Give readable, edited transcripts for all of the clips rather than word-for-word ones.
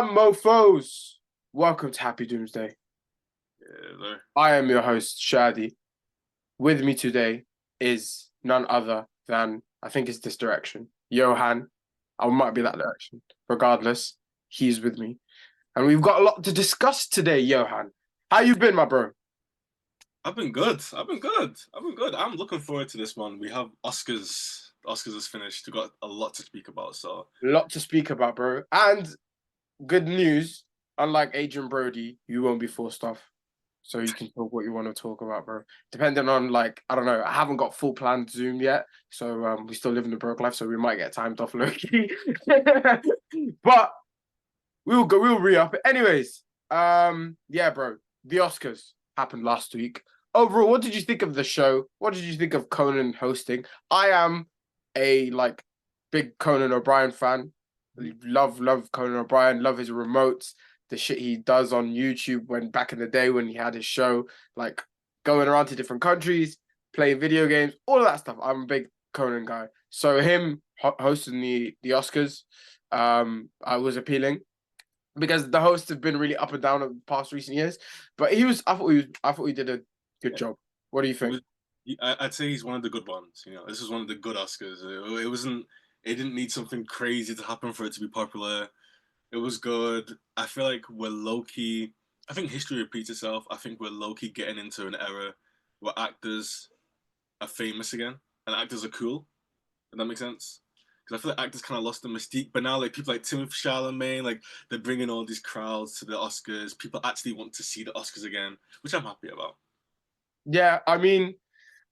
mofos? Welcome to Happy Doomsday. Hello. I am your host, Shadi. With me today is none other than, I think it's this direction, Johan. I might be that direction. Regardless, he's with me. And we've got a lot to discuss today, Johan. How you been, my bro? I've been good. I've been good. I've been good. I'm looking forward to this one. We have Oscars. The Oscars is finished. We've got a lot to speak about. So A lot to speak about, bro. And good news, unlike Adrian Brody, you won't be forced off. So you can talk what you want to talk about, bro. Depending on I don't know. I haven't got full planned Zoom yet, so we still live in the broke life, so we might get timed off low key. But we'll go. We'll re-up it. Anyways, yeah, bro. The Oscars happened last week. Overall, what did you think of the show? What did you think of Conan hosting? I am a big Conan O'Brien fan. Love Conan O'Brien. Love his remotes, the shit he does on YouTube when back in the day when he had his show, like going around to different countries, playing video games, all of that stuff. I'm a big Conan guy. So him hosting the Oscars, I was appealing because the hosts have been really up and down in the past recent years. But I thought he did a good yeah, job. What do you it think? was. I'd say he's one of the good ones. This is one of the good Oscars. It wasn't. It didn't need something crazy to happen for it to be popular. It was good. I feel like we're low key. I think history repeats itself. I think we're low key getting into an era where actors are famous again and actors are cool. If that makes sense. Because I feel like actors kind of lost the mystique, but now like people like Timothée Chalamet, like they're bringing all these crowds to the Oscars. People actually want to see the Oscars again, which I'm happy about. Yeah, I mean,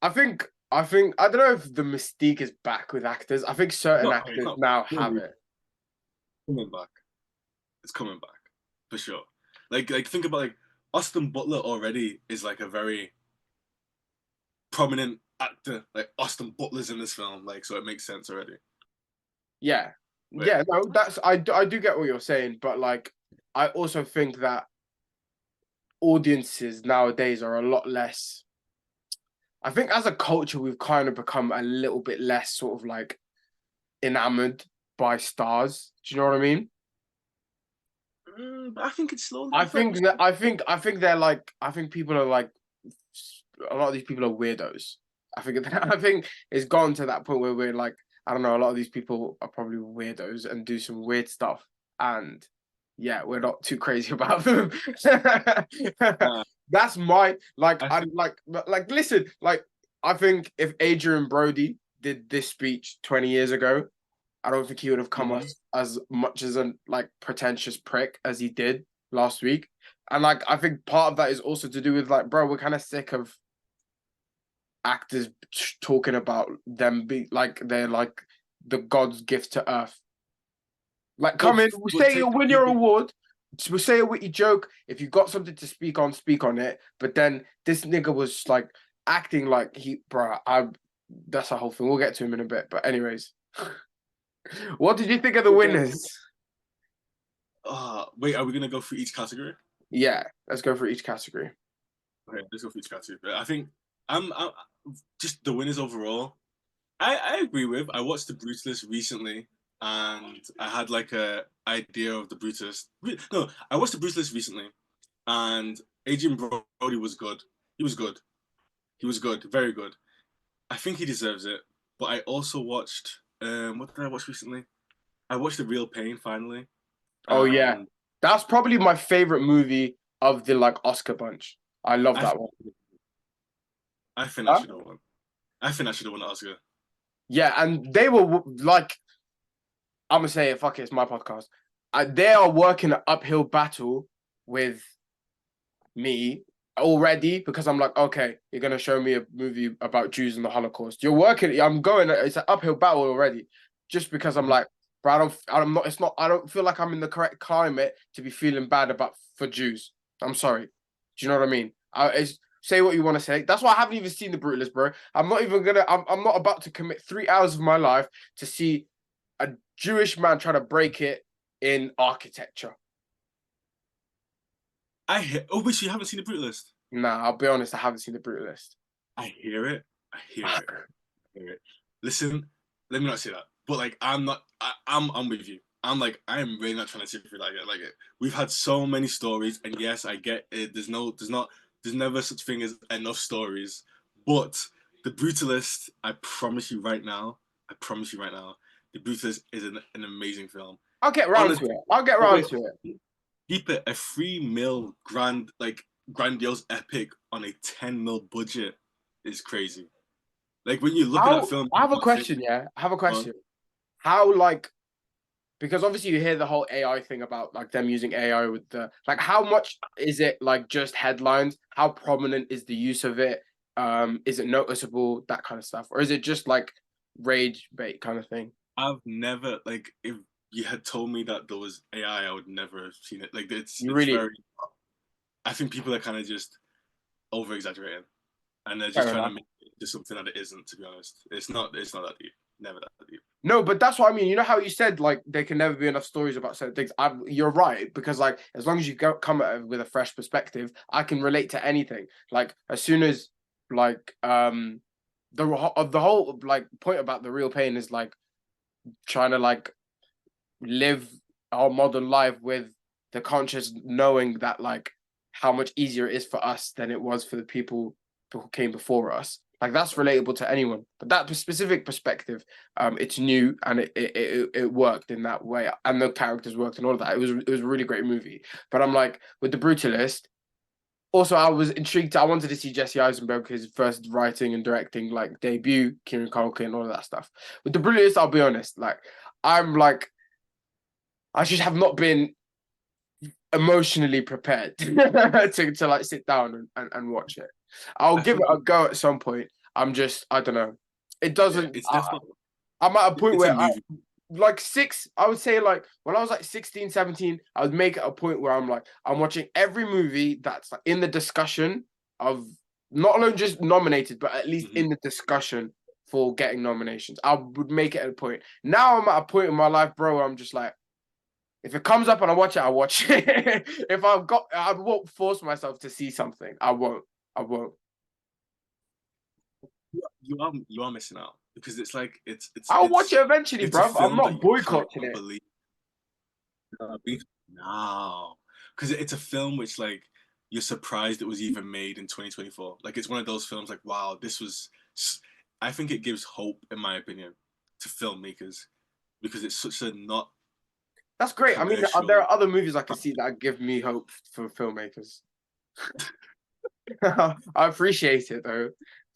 I think I don't know if the mystique is back with actors. I think certain No, it's actors not now have it. coming back. It's coming back for sure. Like think about like Austin Butler already is like a very prominent actor. Like Austin Butler's in this film, like so it makes sense already. Yeah. Wait, Yeah, no, I do get what you're saying, but I also think that audiences nowadays are a lot less. I think as a culture we've kind of become a little bit less sort of like enamored by stars. Do you know what I mean? but I think it's slowly. I think that I think they're I think people are a lot of these people are weirdos. I think I think it's gone to that point where we're like, I don't know, a lot of these people are probably weirdos and do some weird stuff. And yeah, we're not too crazy about them. Nah, That's my I I think listen, I think if Adrian Brody did this speech 20 years ago, I don't think he would have come mhm. as much as a pretentious prick as he did last week. And I think part of that is also to do with bro, we're kind of sick of actors talking about them be they're like the god's gift to earth. Like, no, come in, we but say take you'll the win your people. award. We say a witty joke. If you got something to speak on it. But then this nigga was acting like bro. That's a whole thing. We'll get to him in a bit. But anyways, what did you think of the winners? Wait, are we gonna go through each category? Yeah, let's go for each category. Okay, let's go for each category. I think I'm just the winners overall. I agree with. I watched the Brutalist recently, and I had like a idea of the Brutalist. No, I watched the Brutalist recently, and Adrian Brody was good. He was good. He was good. Very good. I think he deserves it. But I also watched. What did I watch recently? I watched The Real Pain finally, Oh yeah, and that's probably my favorite movie of the Oscar bunch. I love I that one. I think I Huh? should have won. I think I should have won the Oscar. Yeah, and they were I'm gonna say it. Fuck it, it's my podcast. They are working an uphill battle with me already because I'm like, okay, you're gonna show me a movie about Jews and the Holocaust. You're working. I'm going. It's an uphill battle already, just because I'm like, bro, I'm not. It's not. I don't feel like I'm in the correct climate to be feeling bad about for Jews. I'm sorry. Do you know what I mean? Say what you want to say. That's why I haven't even seen the Brutalist, bro. I'm not even gonna. I'm not about to commit 3 hours of my life to see a Jewish man try to break it in architecture. Oh, wait, so you haven't seen the Brutalist? Nah, I'll be honest. I haven't seen the Brutalist. I hear it. I hear it. I hear it. Listen, let me not say that. But like, I'm not. I'm with you. I'm like, I'm really not trying to sit through that yet. Like, we've had so many stories, and yes, I get it. There's never such thing as enough stories. But The Brutalist, I promise you right now, The Brutalist is an amazing film. I'll get round to Honestly, it. I'll get but round wait, to it. keep it a 3 mil grandiose epic on a 10 mil budget is crazy. Like when you look at that How film, I you have a don't think, question, yeah. I have a oh, question. How like because obviously you hear the whole AI thing about like them using AI with the like how much is it like just headlines? How prominent is the use of it? Is it noticeable, that kind of stuff? Or is it just like rage bait kind of thing? I've never like if you had told me that there was AI, I would never have seen it. Like You it's really very. I think people are kind of just over exaggerating, and they're just fair trying to enough. make it into something that it isn't. To be honest, it's not. It's not that deep. Never that deep. No, but that's what I mean. You know how you said like there can never be enough stories about certain things. You're right because like as long as you come at it with a fresh perspective, I can relate to anything. Like as soon as like the whole like point about the real pain is like trying to like live our modern life with the conscious knowing that like how much easier it is for us than it was for the people who came before us. Like that's relatable to anyone, but that specific perspective, it's new and it worked in that way, and the characters worked and all of that. It was a really great movie. But I'm like with the Brutalist. Also, I was intrigued. I wanted to see Jesse Eisenberg, his first writing and directing like debut, Kieran Culkin, all of that stuff. With the Brutalist, I'll be honest. Like I'm like I just have not been emotionally prepared to like sit down and watch it. I'll I give it think a go at some point. I don't know. It yeah, doesn't. it's definitely I'm at a point it's a where movie. like I would say like when I was like 16, 17, I would make it a point where I'm like, I'm watching every movie that's like in the discussion of not alone just nominated, but at least Mm-hmm. in the discussion for getting nominations. I would make it a point. Now I'm at a point in my life, bro, where I'm just like, if it comes up and I watch it, I watch it. If I won't force myself to see something. I won't. I won't. You are missing out because it's like I'll watch it eventually, it's a bro. I'm film that not you boycotting can't it. believe now because it's a film which like you're surprised it was even made in 2024. Like it's one of those films like wow, this was. I think it gives hope, in my opinion, to filmmakers because it's such a not That's great. I mean, there commercial. are other movies I can see that give me hope for filmmakers. I appreciate it though.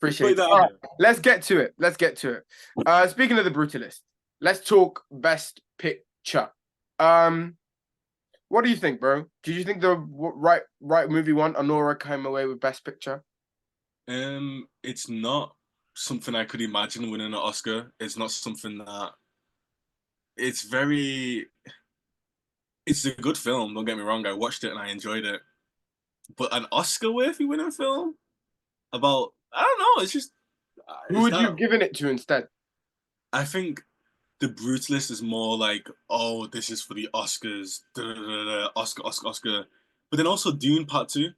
Just Appreciate put it. that All out right, there. let's get to it. Let's get to it. Speaking of the Brutalist, let's talk Best Picture. Um, what do you think, bro? Did you think the right movie won? Honora came away with Best Picture. It's not something I could imagine winning an Oscar. It's not something that it's very. It's a good film. Don't get me wrong. I watched it and I enjoyed it. But an Oscar-worthy winning film about I don't know. It's just Who is would you that have given it to instead? I think The Brutalist is more like oh this is for the Oscars, da, da, da, da, Oscar, Oscar, Oscar. But then also Dune Part Two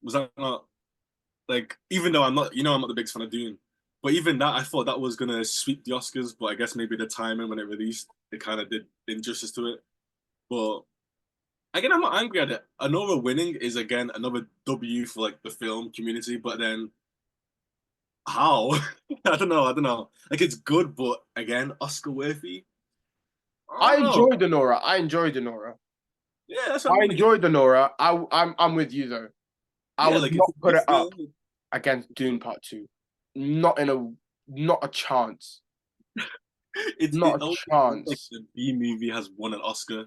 was that not like even though I'm not the biggest fan of Dune, but even that I thought that was gonna sweep the Oscars, but I guess maybe the timing when it released it kind of did injustice to it. But again, I'm not angry at it. Another winning is again another W for like the film community, but then how? I don't know. I don't know. Like it's good, but again, Oscar worthy. I I don't know. enjoyed Honora. I enjoyed Honora. Yeah, that's what I I mean. Like, enjoyed Honora. I'm with you though. I yeah, would like it's not a put good it up film. against Dune Part Two. Not in a not a chance. It Not a always feels like chance. the B movie has won an Oscar.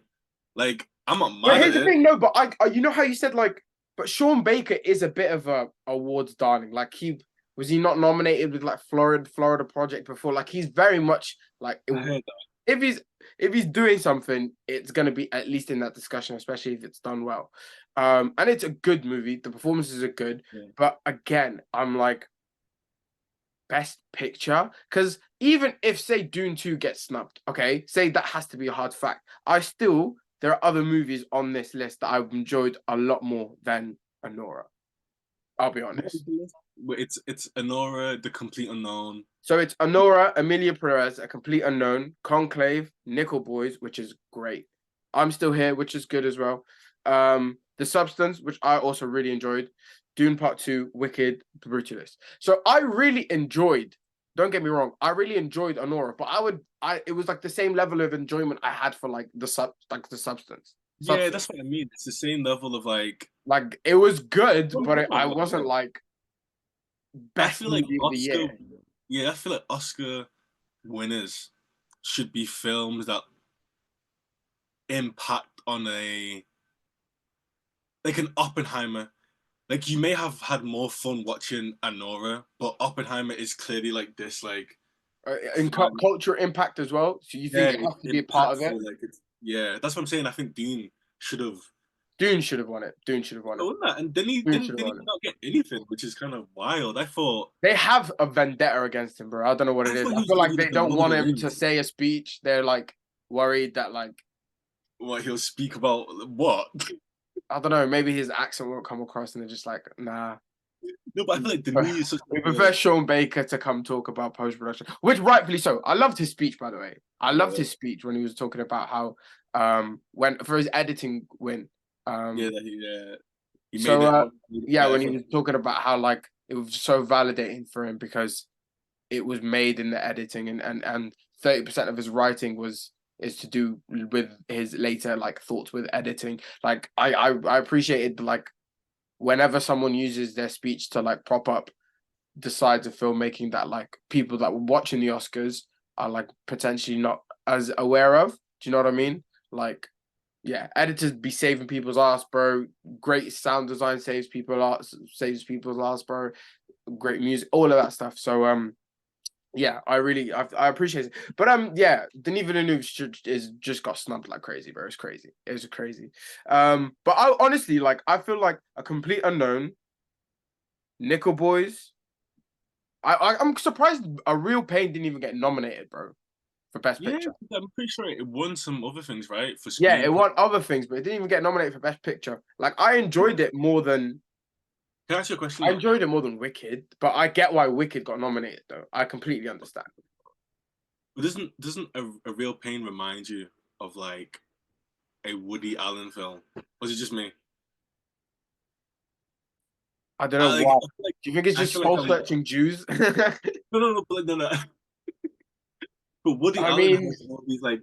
Like I'm not But mad here's at the it. thing, no, but you know how you said like, but Sean Baker is a bit of a awards darling. Like he not nominated with like Florida Project before? Like he's very much like I heard that. if he's doing something, it's gonna be at least in that discussion, especially if it's done well. And it's a good movie. The performances are good, Yeah. but again, I'm like best picture because even if say Dune 2 gets snubbed, okay, say that has to be a hard fact. There are other movies on this list that I've enjoyed a lot more than Anora. I'll be honest. It's Honora, the complete unknown. So it's Honora, Emilia Perez, A Complete Unknown, Conclave, Nickel Boys, which is great. I'm Still Here, which is good as well. The Substance, which I also really enjoyed. Dune Part 2, Wicked, The Brutalist. So I really enjoyed, don't get me wrong, I really enjoyed Honora, but it was like the same level of enjoyment I had for like the Substance. Yeah, Substance. that's what I mean. It's the same level of like. Like it was good, Well, but I no, wasn't like I best feel like movie of the Oscar. year. Yeah, I feel like Oscar winners should be films that impact on a like an Oppenheimer. Like you may have had more fun watching Anora, but Oppenheimer is clearly like this, like In prime. cultural impact as well. So you think Yeah, it has it's to be a part of it? impactful. Like it's yeah, that's what I'm saying. I think Dean should have Dune should have won it. Dune should have won it. won that, and then he Dune should didn't have didn't won even it. not get anything, which is kind of wild. They have a vendetta against him, bro. I don't know what it I is. thought I he was feel gonna like be they like a don't Lord of want the him to Rings. say a speech. They're like worried that like What he'll speak about? What? I don't know. Maybe his accent won't come across, and they're just like, nah. No, but I feel like Denis is such We like a prefer Sean Baker to come talk about post production, which rightfully so. I loved his speech, by the way. I loved yeah, his speech when he was talking about how when for his editing win. yeah, Um, that he made so it made it yeah, better when he for was talking about how like it was so validating for him because it was made in the editing and 30% of his writing is to do with his later like thoughts with editing. Like I appreciated like whenever someone uses their speech to like prop up the sides of filmmaking that like people that were watching the Oscars are like potentially not as aware of. Do you know what I mean? Like, yeah, editors be saving people's ass, bro. Great sound design saves people's ass, bro. Great music, all of that stuff. So yeah, I appreciate it. But yeah, Denis Villeneuve is just got snubbed like crazy, bro. It's crazy. It was crazy. But I honestly like I feel like A Complete Unknown, Nickel Boys. I'm surprised A Real Pain didn't even get nominated, bro, for Best yeah. Picture. I'm pretty sure it won some other things, right? For Yeah, it screenplay. won other things, but it didn't even get nominated for Best Picture. Like Can I ask you a question I though? enjoyed it more than Wicked, but I get why Wicked got nominated though. I completely understand. But doesn't a real pain remind you of like a Woody Allen film? Was it just me? I don't know Like, why. Do you think it's I just feel like soul I'm searching Jews? no, no. But Woody I Allen mean, has all these like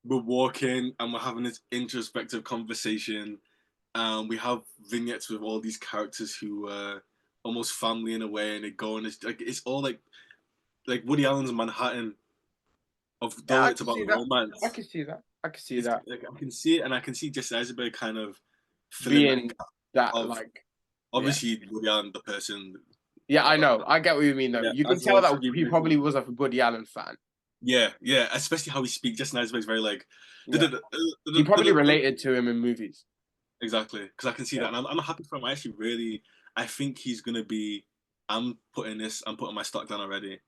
we're walking and we're having this introspective conversation. We have vignettes with all these characters who almost family in a way, and they go and it's all like Woody Allen's Manhattan of yeah, though I it's can about see that. I romance. can see that. I can see It's that like I can see it, and I can see Jesse Eisenberg kind of filling that being gap that of like yeah. obviously Woody Allen, the person. Yeah, I know. I get what you mean though. Yeah, You can as well tell as that Freddie he Mercury. probably was a Woody Allen fan. Yeah, yeah, especially how he speaks. Jesse Eisenberg's very like, Yeah. He probably related to him in movies. exactly, because I can see Yeah. that, and I'm happy for him. I actually really, I think he's gonna be. I'm putting my stock down already.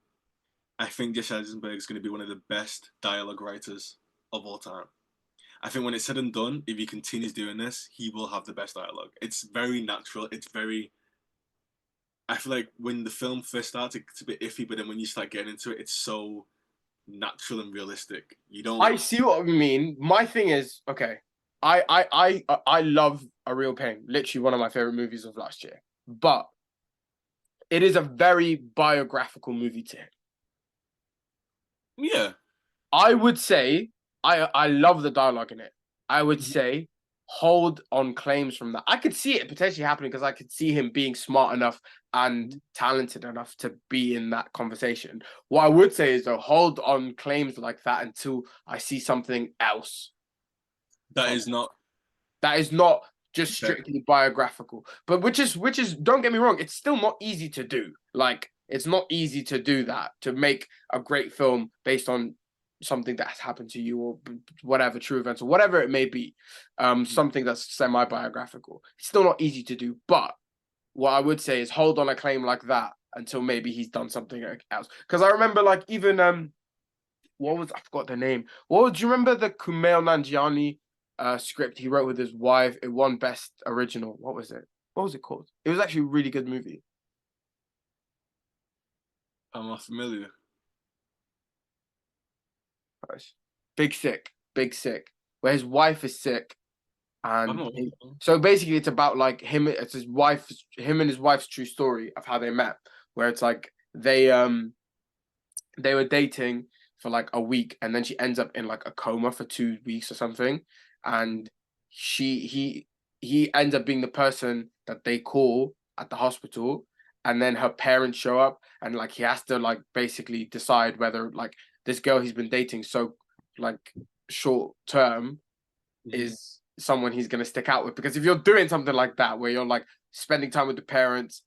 I think Jesse Eisenberg is gonna be one of the best dialogue writers of all time. I think when it's said and done, if he continues doing this, he will have the best dialogue. It's very natural. It's very. I feel like when the film first starts, it's a bit iffy, but then when you start getting into it, it's so natural and realistic. You don't. I see what you mean. My thing is, okay, I love A Real Pain, literally one of my favorite movies of last year. But it is a very biographical movie to him. Yeah. I would say I love the dialogue in it. I would Mhm. say hold on claims from that. I could see it potentially happening because I could see him being smart enough and talented enough to be in that conversation. What I would say is though, hold on claims like that until I see something else That from is him. not That is not just fair. strictly biographical. But which is don't get me wrong, it's still not easy to do. Like it's not easy to do that, to make a great film based on something that has happened to you or whatever true events or whatever it may be. Something that's semi-biographical. It's still not easy to do, but what I would say is hold on a claim like that until maybe he's done something else. Because I remember like even what was I forgot the name. Do you remember the Kumail Nanjiani script he wrote with his wife? It won Best Original. What was it? What was it called? It was actually a really good movie. I'm not familiar. Gosh. Big Sick, Big Sick, where his wife is sick, I'm and not. so basically it's about like him. It's his wife, him and his wife's true story of how they met. Where it's like they were dating for like a week, and then she ends up in like a coma for 2 weeks or something, and she he ends up being the person that they call at the hospital, and then her parents show up, and like he has to like basically decide whether like this girl he's been dating so like short term is someone he's going to stick out with, because if you're doing something like that where you're like spending time with the parents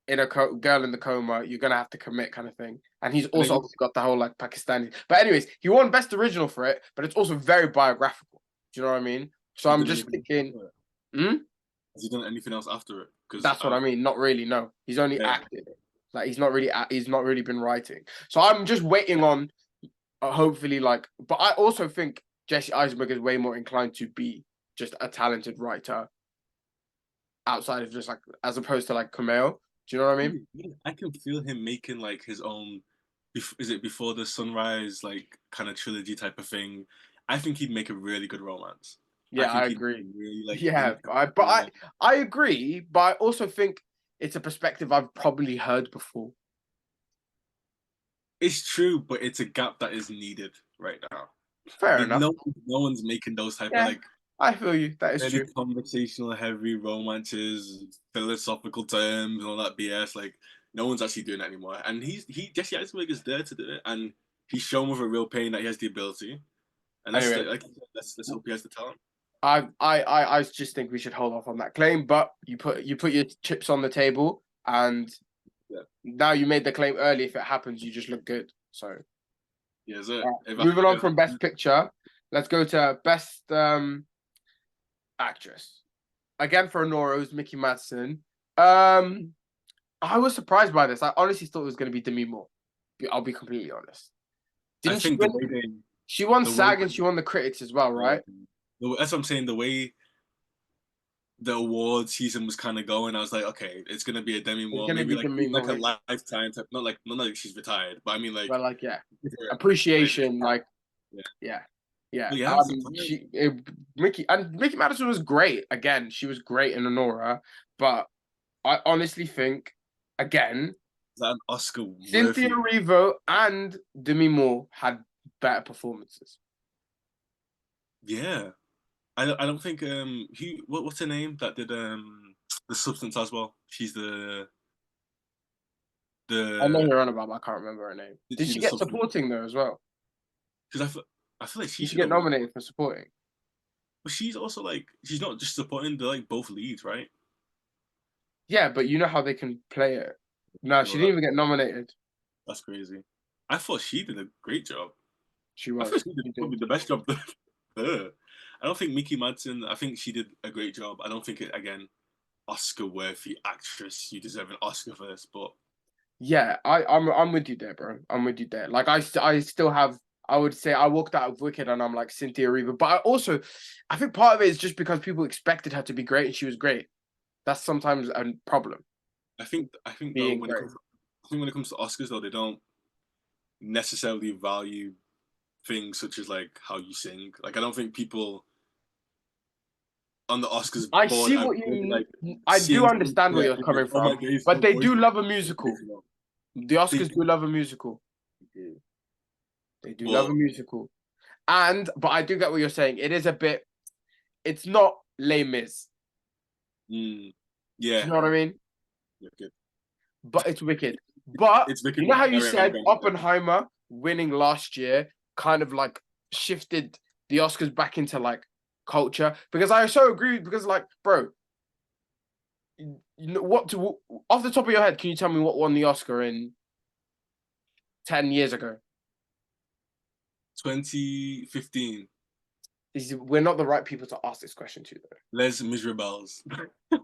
in a girl in the coma, you're gonna have to commit, kind of thing. And he's And also obviously got the whole like Pakistani. But anyways, he won Best Original for it, but it's also very biographical. Do you know what I mean? So I'm just thinking, hmm? Has he done anything else after it? Because That's what I mean. Not really. No, he's only yeah, acted. Like he's not really been writing. So I'm just waiting on, hopefully, like. But I also think Jesse Eisenberg is way more inclined to be just a talented writer outside of just like, as opposed to like Kumail. Do you know what I mean? I can feel him making like his own. Is it Before the Sunrise, like kind of trilogy type of thing? I think he'd make a really good romance. I Yeah, I think he'd agree. really like Yeah, I agree, but I also think it's a perspective I've probably heard before. It's true, but it's a gap that is needed right now. Fair enough. No one's making those type of Yeah, like I feel you. That is really true. conversational, heavy romances, philosophical terms, and all that BS. Like no one's actually doing that anymore. And he Jesse Eisenberg is there to do it, and he's shown with a real pain that he has the ability. And that's Anyway, like let's hope he has the talent. I just think we should hold off on that claim. But you put your chips on the table, and Yeah, now you made the claim early. If it happens, you just look good. So yeah, so moving on from Best Picture, let's go to Best Actress. Again for Honora, it was Mickey Madsen. I was surprised by this. I honestly thought it was going to be Demi Moore. I'll be completely honest. I Didn't she think win? She won the way SAG and she won the critics as well, right? that's what I'm saying. The way the award season was kind of going, I was like, okay, it's gonna be a Demi It's Moore, going to maybe be like Demi like a Moore. lifetime type. Not like she's retired, but I mean like But like, yeah, like appreciation, like, yeah. yeah, yeah. But yeah, I'm surprised. Mickey Madison was great. Again, she was great in Honora, but I honestly think, again, Is that an Oscar Cynthia worthy? Erivo and Demi Moore had better performances. Yeah, I don't think what's her name that did the Substance as well. She's I know the you're on about, but I can't remember her name. did Did she she the get Substance? supporting though as well? Because I feel like she Did she should get have won. nominated for supporting? But she's also like she's not just supporting, they're like both leads, right? Yeah, but you know how they can play it. No, she Well, didn't even get nominated. that's crazy. I thought she did a great job. She I thought was. she did She probably did. the best job there. I don't think Mickey Madsen. I think she did a great job. I don't think it again Oscar worthy actress. You deserve an Oscar for this, but Yeah, I'm with you there, bro. I'm with you there. Like I still have. I would say I walked out of Wicked and I'm like Cynthia Erivo, but I think part of it is just because people expected her to be great and she was great. That's sometimes a problem. I think though Being great. when it comes to Oscars though they don't necessarily value things such as like how you sing. Like I don't think people on the Oscars I board see are what you really like mean. I do seeing understand where yeah, you're and like, coming oh my from, god, his but they voice do is love a musical. original. The They Oscars do, do love a musical. They do love but a musical. But I do get what you're saying. It is a bit. It's not Les Mis. mm, Do you yeah, know what I mean? Wicked. But it's wicked. But It's Wicked you know with how you Ariana said Grande. Oppenheimer winning last year kind of like shifted the Oscars back into like culture? Because I so agree. Because like, bro, you know what to off the top of your head, can you tell me what won the Oscar in 10 years ago? 2015, We're not the right people to ask this question to, though. Les Miserables.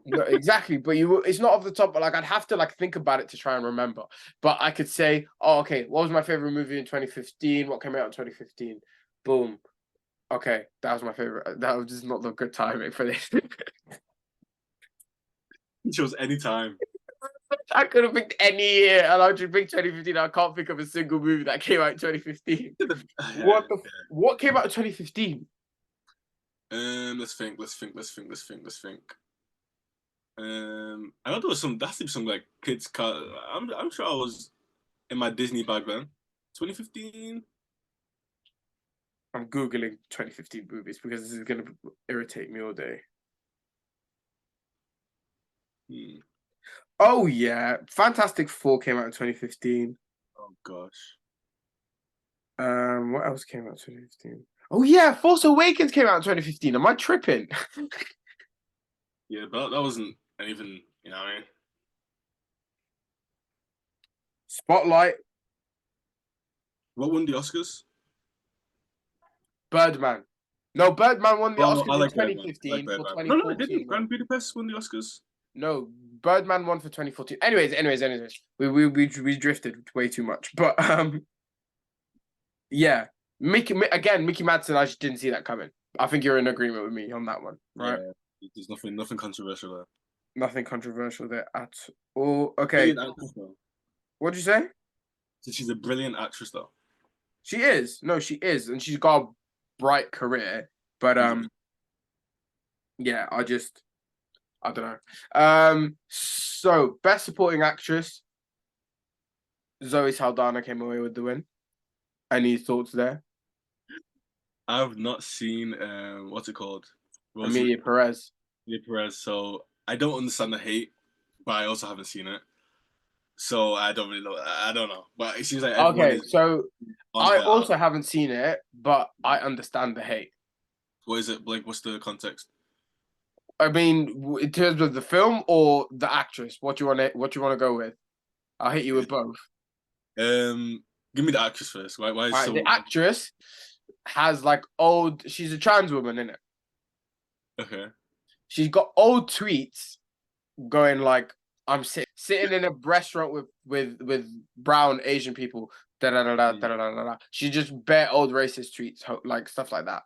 No, exactly, but it's not off the top. But like, I'd have to like think about it to try and remember. But I could say, oh, okay, what was my favorite movie in 2015? What came out in 2015? Boom. Okay, that was my favorite. That was just not the good timing for this. He chose any time. I could have picked any year, and I just picked 2015. I can't think of a single movie that came out in 2015. Yeah, What came out in 2015? let's think. I know there was some. That's some like kids car. I'm sure I was in my Disney bag then. 2015. I'm googling 2015 movies because this is gonna irritate me all day. Oh yeah, Fantastic Four came out in 2015. Oh gosh. What else came out in 2015? Oh yeah, Force Awakens came out in 2015. Am I tripping? Yeah, but that wasn't even. You know what I mean? Spotlight, What won the Oscars? Birdman. No, Birdman won the Oh, Oscars I in like Birdman. I like 2015 for Birdman. No, it 2014. didn't. Grand Budapest won the Oscars. No, Birdman won for 2014. Anyways. We drifted way too much. But yeah. Mickey Madsen, I just didn't see that coming. I think you're in agreement with me on that one, right? Yeah, there's nothing controversial there. Nothing controversial there at all. Okay. Brilliant actress, though. What'd you say? So she's a brilliant actress, though. She is. No, she is, and she's got a bright career. But yeah, I don't know. So best supporting actress, Zoe Saldana came away with the win. Any thoughts there? I've not seen what's it called? Amelia Perez. Amelia Perez. So I don't understand the hate, but I also haven't seen it. So I don't really know. I don't know. But it seems like everyone Okay, so on I her. also haven't seen it, but I understand the hate. What is it? Like, what's the context? I mean, in terms of the film or the actress, what do you want to go with? I'll hit you with both. Give me the actress first. Why is so? The actress has like she's a trans woman, isn't it? Okay. She's got old tweets going like, I'm sitting in a restaurant with brown Asian people. Da da da da da da da da. She just bare old racist tweets, like stuff like that.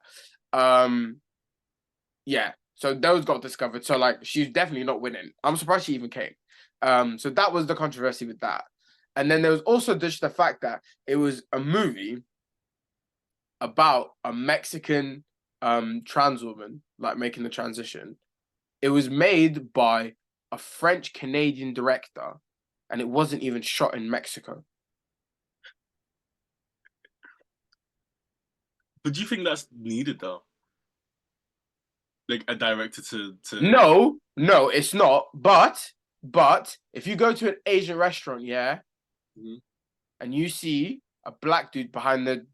Yeah. So those got discovered. So like, she's definitely not winning. I'm surprised she even came. So that was the controversy with that. And then there was also just the fact that it was a movie about a Mexican trans woman, like making the transition. It was made by a French Canadian director, and it wasn't even shot in Mexico. But do you think that's needed though? Like a director to No, it's not. But if you go to an Asian restaurant, yeah, and you see a black dude behind the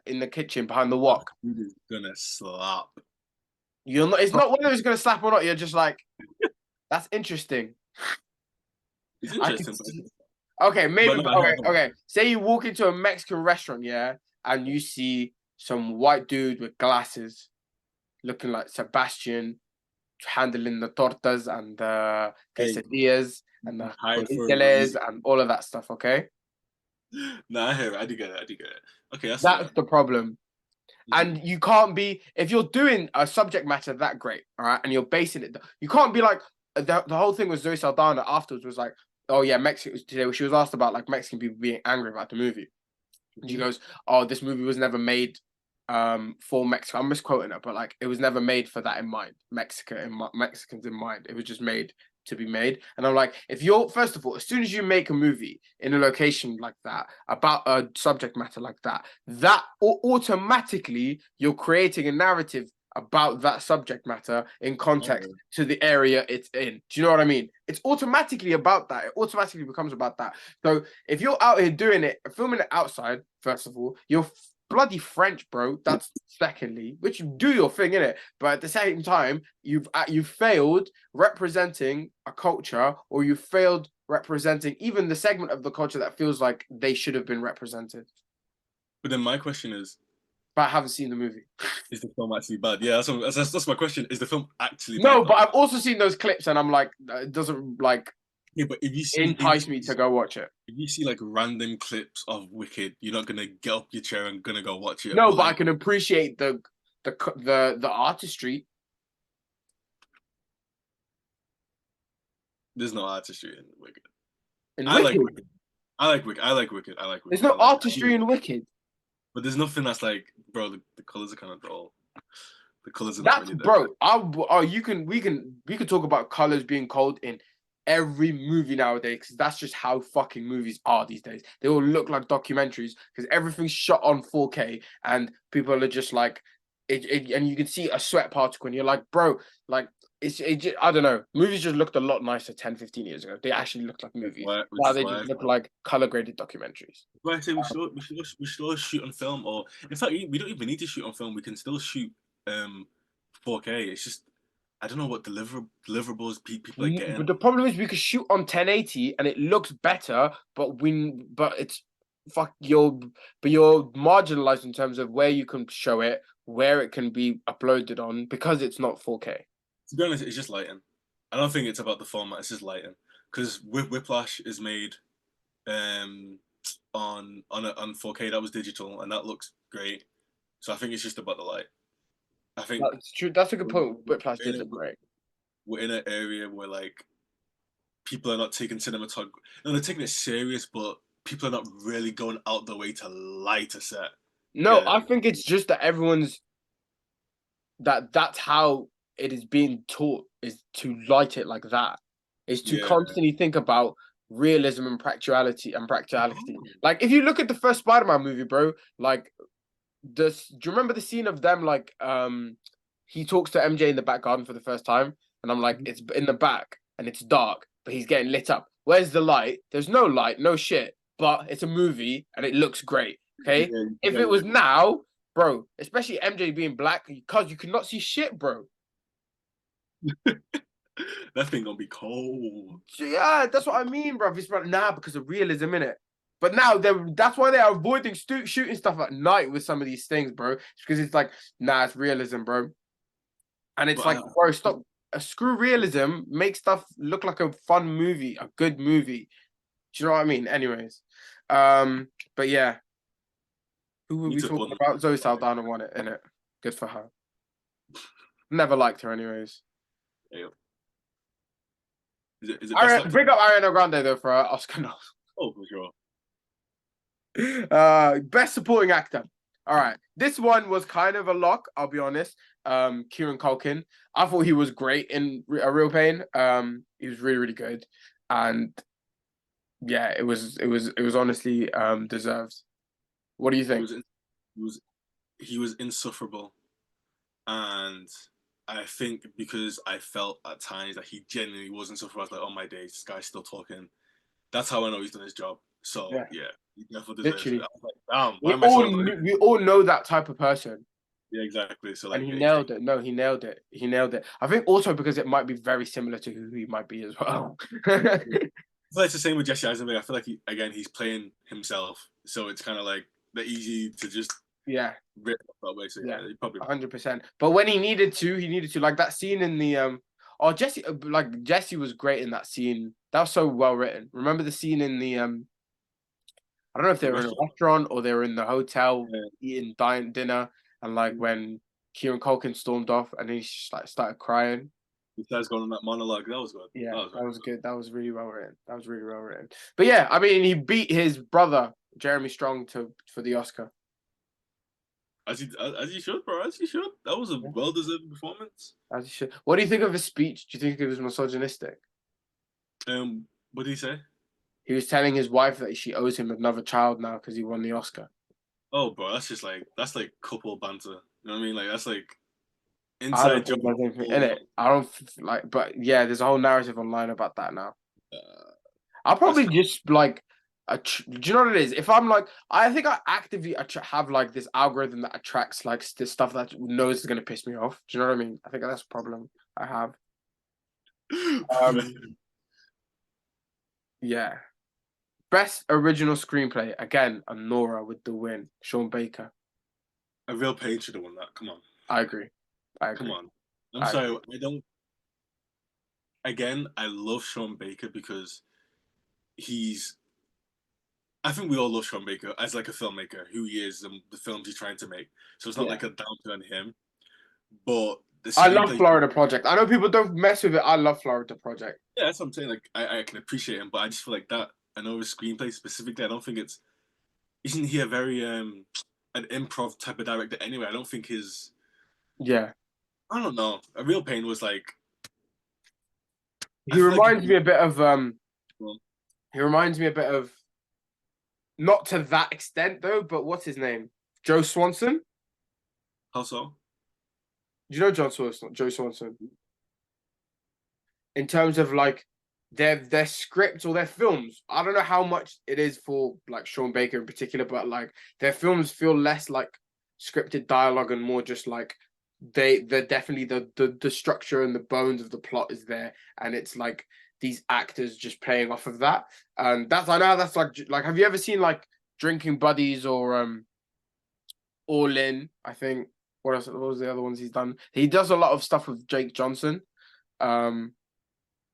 in the kitchen behind the wok, dude is gonna slap. You're not. It's not whether it's gonna slap or not. You're just like, that's interesting. It's interesting. Okay, maybe. No, Okay. Say you walk into a Mexican restaurant, yeah, and you see some white dude with glasses, looking like Sebastian, handling the tortas and the quesadillas and the tortillas and all of that stuff. Okay. Nah, I hear it. I do get it. Okay, that's the problem. And you can't be, if you're doing a subject matter that great, all right, and you're basing it, you can't be like, the whole thing with Zoe Saldana afterwards was like, oh yeah, Mexico today. She was asked about like Mexican people being angry about the movie. And she goes, oh, this movie was never made for Mexico. I'm misquoting her, but like it was never made for that in mind. Mexicans in mind. It was just made to be made. And I'm like, if you're, first of all, as soon as you make a movie in a location like that, about a subject matter like that automatically you're creating a narrative about that subject matter in context to the area it's in. Do you know what I mean? It's automatically about that. It automatically becomes about that. So if you're out here doing it, filming it outside, first of all, you're bloody French, bro. That's secondly, which you do your thing in it, but at the same time, you've failed representing a culture, or you failed representing even the segment of the culture that feels like they should have been represented. But then my question is, but I haven't seen the movie. Is the film actually bad? Yeah, that's my question. Is the film actually bad? No, though? but I've also seen those clips, and I'm like, it doesn't like. Yeah, but if you see, entice me to go watch it. If you see like random clips of Wicked, you're not gonna get off your chair and gonna go watch it. No, but like, I can appreciate the artistry. There's no artistry in Wicked. In I like Wicked, Wicked. I like Wicked. I like Wicked. I like there's Wicked. no I like. artistry in Wicked. But there's nothing that's like, bro. The colors are kind of dull. The colors are not That's really there. bro. We can talk about colors being cold in every movie nowadays because that's just how fucking movies are these days. They all look like documentaries because everything's shot on 4K and people are just like and you can see a sweat particle and you're like, bro, like I don't know. Movies just looked a lot nicer 10, 15 years ago. They actually looked like movies. Which Now is they why just look like color graded documentaries. I say we should all shoot on film, or in fact, we don't even need to shoot on film. We can still shoot 4K. It's just I don't know what deliverables people are But getting. the problem is we could shoot on 1080 and it looks better, but it's fuck you're marginalized in terms of where you can show it, where it can be uploaded on because it's not 4K. To be honest, it's just lighting. I don't think it's about the format. It's just lighting because Whiplash is made um on 4K. That was digital and that looks great. So I think it's just about the light. I think That's true. That's a good point. Whiplash we're did in, look great. we're in an area where like people are not taking cinematography. No, they're taking it serious, but people are not really going out the way to light a set. You No, get it? I think it's just that that's how it is being taught is to light it like that. Is to Yeah. constantly think about realism and practicality. Like if you look at the first Spider-Man movie, bro, like this do you remember the scene of them like he talks to MJ in the back garden for the first time and I'm like it's in the back and it's dark but he's getting lit up. Where's the light? There's no light, no shit. But it's a movie and it looks great. Okay? Yeah, If it was now, bro, especially MJ being black, because you cannot see shit, bro. that thing gonna be cold. So yeah, that's what I mean, bro. It's like nah because of realism in it. But now that's why they're avoiding shooting stuff at night with some of these things, bro. It's because it's like, nah, it's realism, bro. And it's But like, bro, stop. Screw realism. Make stuff look like a fun movie, a good movie. Do you know what I mean? Anyways, but yeah, who were need we to put talking about? Zoe Saldana won it, innit? Good for her. Never liked her, anyways. is it best actor? Bring up Ariana Grande though for her Oscar nomination. Oh, for sure. Best supporting actor. All right. This one was kind of a lock, I'll be honest. Kieran Culkin. I thought he was great in A Real Pain. He was really, really good. And yeah, it was honestly deserved. What do you He think? was he was he was insufferable, and I think because I felt at times that he genuinely was insufferable. I was like, oh my days, this guy's still talking. That's how I know he's done his job. So Yeah, yeah, he definitely deserves it. literally. I was like, damn, why We am I all so annoyed? we all know that type of person. Yeah, exactly. So And like, he yeah, he's nailed it. No, he nailed it. He nailed it. I think also because it might be very similar to who he might be as well. I feel like it's the same with Jesse Eisenberg. I feel like he's playing himself, so it's kind of like the easy to just Yeah. rip that way. So Yeah, yeah, he probably 100%. But when he needed to like that scene in the oh Jesse like Jesse was great in that scene. That was so well written. Remember the scene in the I don't know if they the were in a restaurant. restaurant or they were in the hotel Yeah, eating dinner and like when Kieran Culkin stormed off and he just like started crying. he starts going on that monologue. That was good. Yeah, That was that very was good. good. That was really well written. That was really well written. But yeah, I mean he beat his brother Jeremy Strong to for the Oscar. As he should, bro. As he should. That was a Yeah. well deserved performance. As he should. What do you think of his speech? Do you think it was misogynistic? What did he say? He was telling his wife that she owes him another child now because he won the Oscar. Oh, bro, that's like couple banter. You know what I mean? Like that's like I inside don't joke. think there's anything in it. I don't like, but yeah, there's a whole narrative online about that now. Uh, I'll that's probably just like, do you know what it is? If I'm like, I think I actively have like this algorithm that attracts like this stuff that knows is gonna piss me off. Do you know what I mean? I think that's a problem I have. Um, yeah. Best original screenplay again, Nora with the win. Sean Baker. a real pain should have won that. Come on, I agree. I come agree. on. I'm I sorry. agree. I don't. Again, I love Sean Baker because he's. I think we all love Sean Baker as like a filmmaker, who he is, and the films he's trying to make. So it's not Yeah. like a downturn on him. But The I love screenplay. Florida Project. I know people don't mess with it. I love Florida Project. Yeah, that's what I'm saying. Like I can appreciate him, but I just feel like that. I know his screenplay specifically. I don't think it's. Isn't he a very an improv type of director anyway? I don't think his. Yeah. I don't know. A Real Pain was like. I He feel like reminds me a bit of well, he reminds me a bit of, not to that extent though, but what's his name? Joe Swanson? how so? Do you know John Swanson? Joe Swanson? In terms of like their scripts or their films. I don't know how much it is for like Sean Baker in particular, but like their films feel less like scripted dialogue and more just like they're definitely the structure and the bones of the plot is there, and it's like these actors just playing off of that. And that's, I know that's like have you ever seen like Drinking Buddies or All In? I think what else, what was the other ones he's done? He does a lot of stuff with Jake Johnson. Um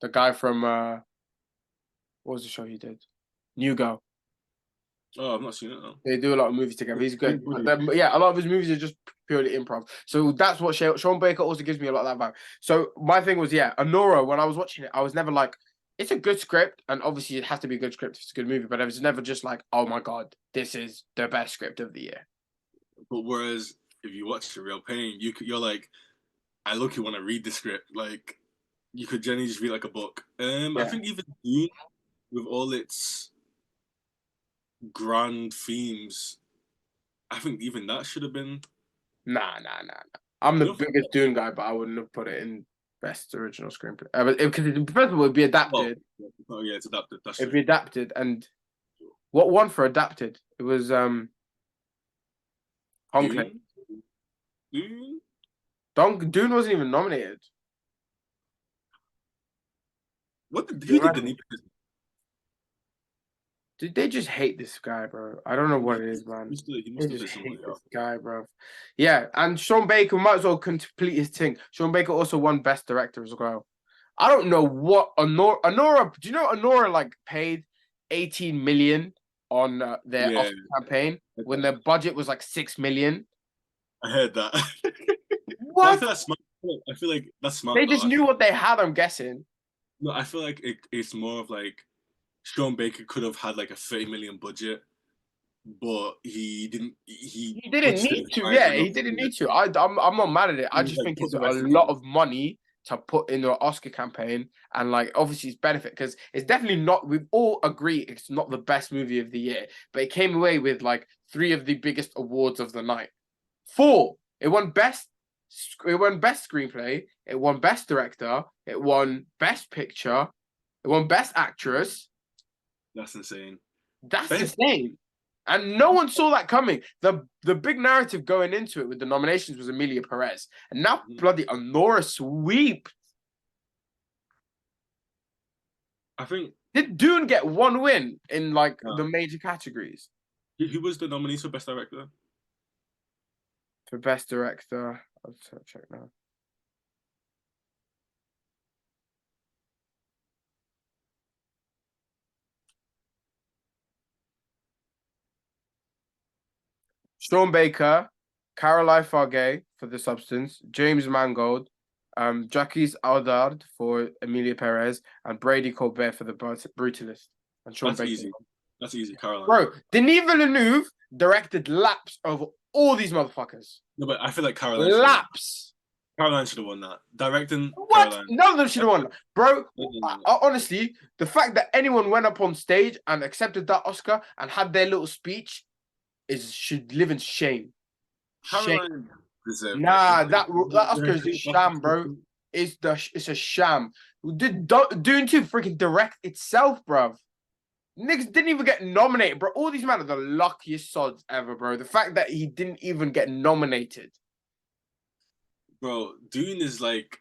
the guy from what was the show he did? New Girl. Oh, I've not seen it though. They do a lot of movies together. He's good. But yeah, a lot of his movies are just purely improv. So that's what Sean Baker also gives me a lot of that vibe. So my thing was, yeah, Honora, when I was watching it, I was never like, it's a good script. And obviously it has to be a good script if it's a good movie. But I was never just like, oh my God, this is the best script of the year. But whereas if you watch The Real Pain, you're like, I look, you want to read the script. Like you could generally just read like a book. I Yeah. think even Dune, with all its grand themes, I think even that should have been. Nah. I'm You the don't think biggest Dune guy, but I wouldn't have put it in best original screenplay. Because first of all, it'd be so? adapted. Oh yeah, it's adapted. That's It'd true. be adapted. And what won for adapted? It was Conclave. Dune? Dune? Dune wasn't even nominated. What did, You who did the imagine? Denis? Dude, they just hate this guy, bro. I don't know what it is, man. He They must have just been hate somebody this else. guy, bro. Yeah, and Sean Baker might as well complete his thing. Sean Baker also won Best Director as well. I don't know what Honora. Do you know Honora like paid 18 million on their Yeah, Oscar campaign when their budget was like 6 million? I heard that. But I What? feel that's smart. I feel like that's smart They though. just knew what they had, I'm guessing. No, I feel like it's more of like Sean Baker could have had like a 30 million budget, but he didn't. He He didn't budgeted need it to. wisely Yeah, enough he to didn't do need it. to. I'm not mad at it. I He just like think put it's the a rest in lot it. of money to put in an Oscar campaign, and like obviously it's benefit because it's definitely not. We all agree it's not the best movie of the year, but it came away with like 3 of the biggest awards of the night. 4. It won best. It won best screenplay. It won best director. It won best picture. It won best actress. That's insane. That's Ben, insane. And no one saw that coming. The big narrative going into it with the nominations was Emilia Perez. And now bloody Honora sweep. I think Did Dune get 1 win in like the major categories? who was the nominees for best director? For best director, I'll check now. Sean Baker, Caroline Fargay for The Substance, James Mangold, Jacques Audard for Emilia Perez, and Brady Colbert for The Brutalist. And Sean That's Baker. easy. That's easy, Caroline. Bro, Denis Villeneuve directed laps of all these motherfuckers. No, but I feel like Caroline. Laps. Caroline should have won that. Directing. What? Caroline. None of them should have won. Bro, honestly, the fact that anyone went up on stage and accepted that Oscar and had their little speech should live in shame. Shame. Caroline deserved Nah, it. that Oscar is a sham, bro. It's a sham. Dune 2 freaking direct itself, bro. Niggas didn't even get nominated, bro. All these men are the luckiest sods ever, bro. The fact that he didn't even get nominated. Bro, Dune is like,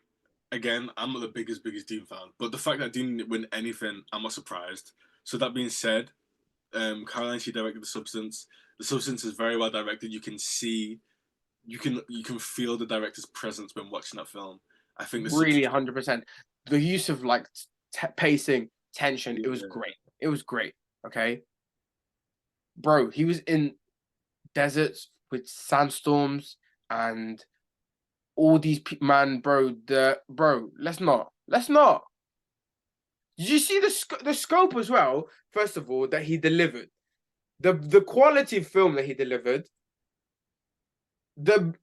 again, I'm not the biggest Dune fan, but the fact that Dune didn't win anything, I'm not surprised. So that being said, Caroline, she directed The Substance. The Substance is very well directed. You can see, you can feel the director's presence when watching that film. I think the Really, Substance, 100%. The use of like pacing, tension, it was great. It was great. Okay, bro, he was in deserts with sandstorms and all these man, bro. Let's not. Let's not. Did you see the scope as well? First of all, that he delivered the quality of film that he delivered. The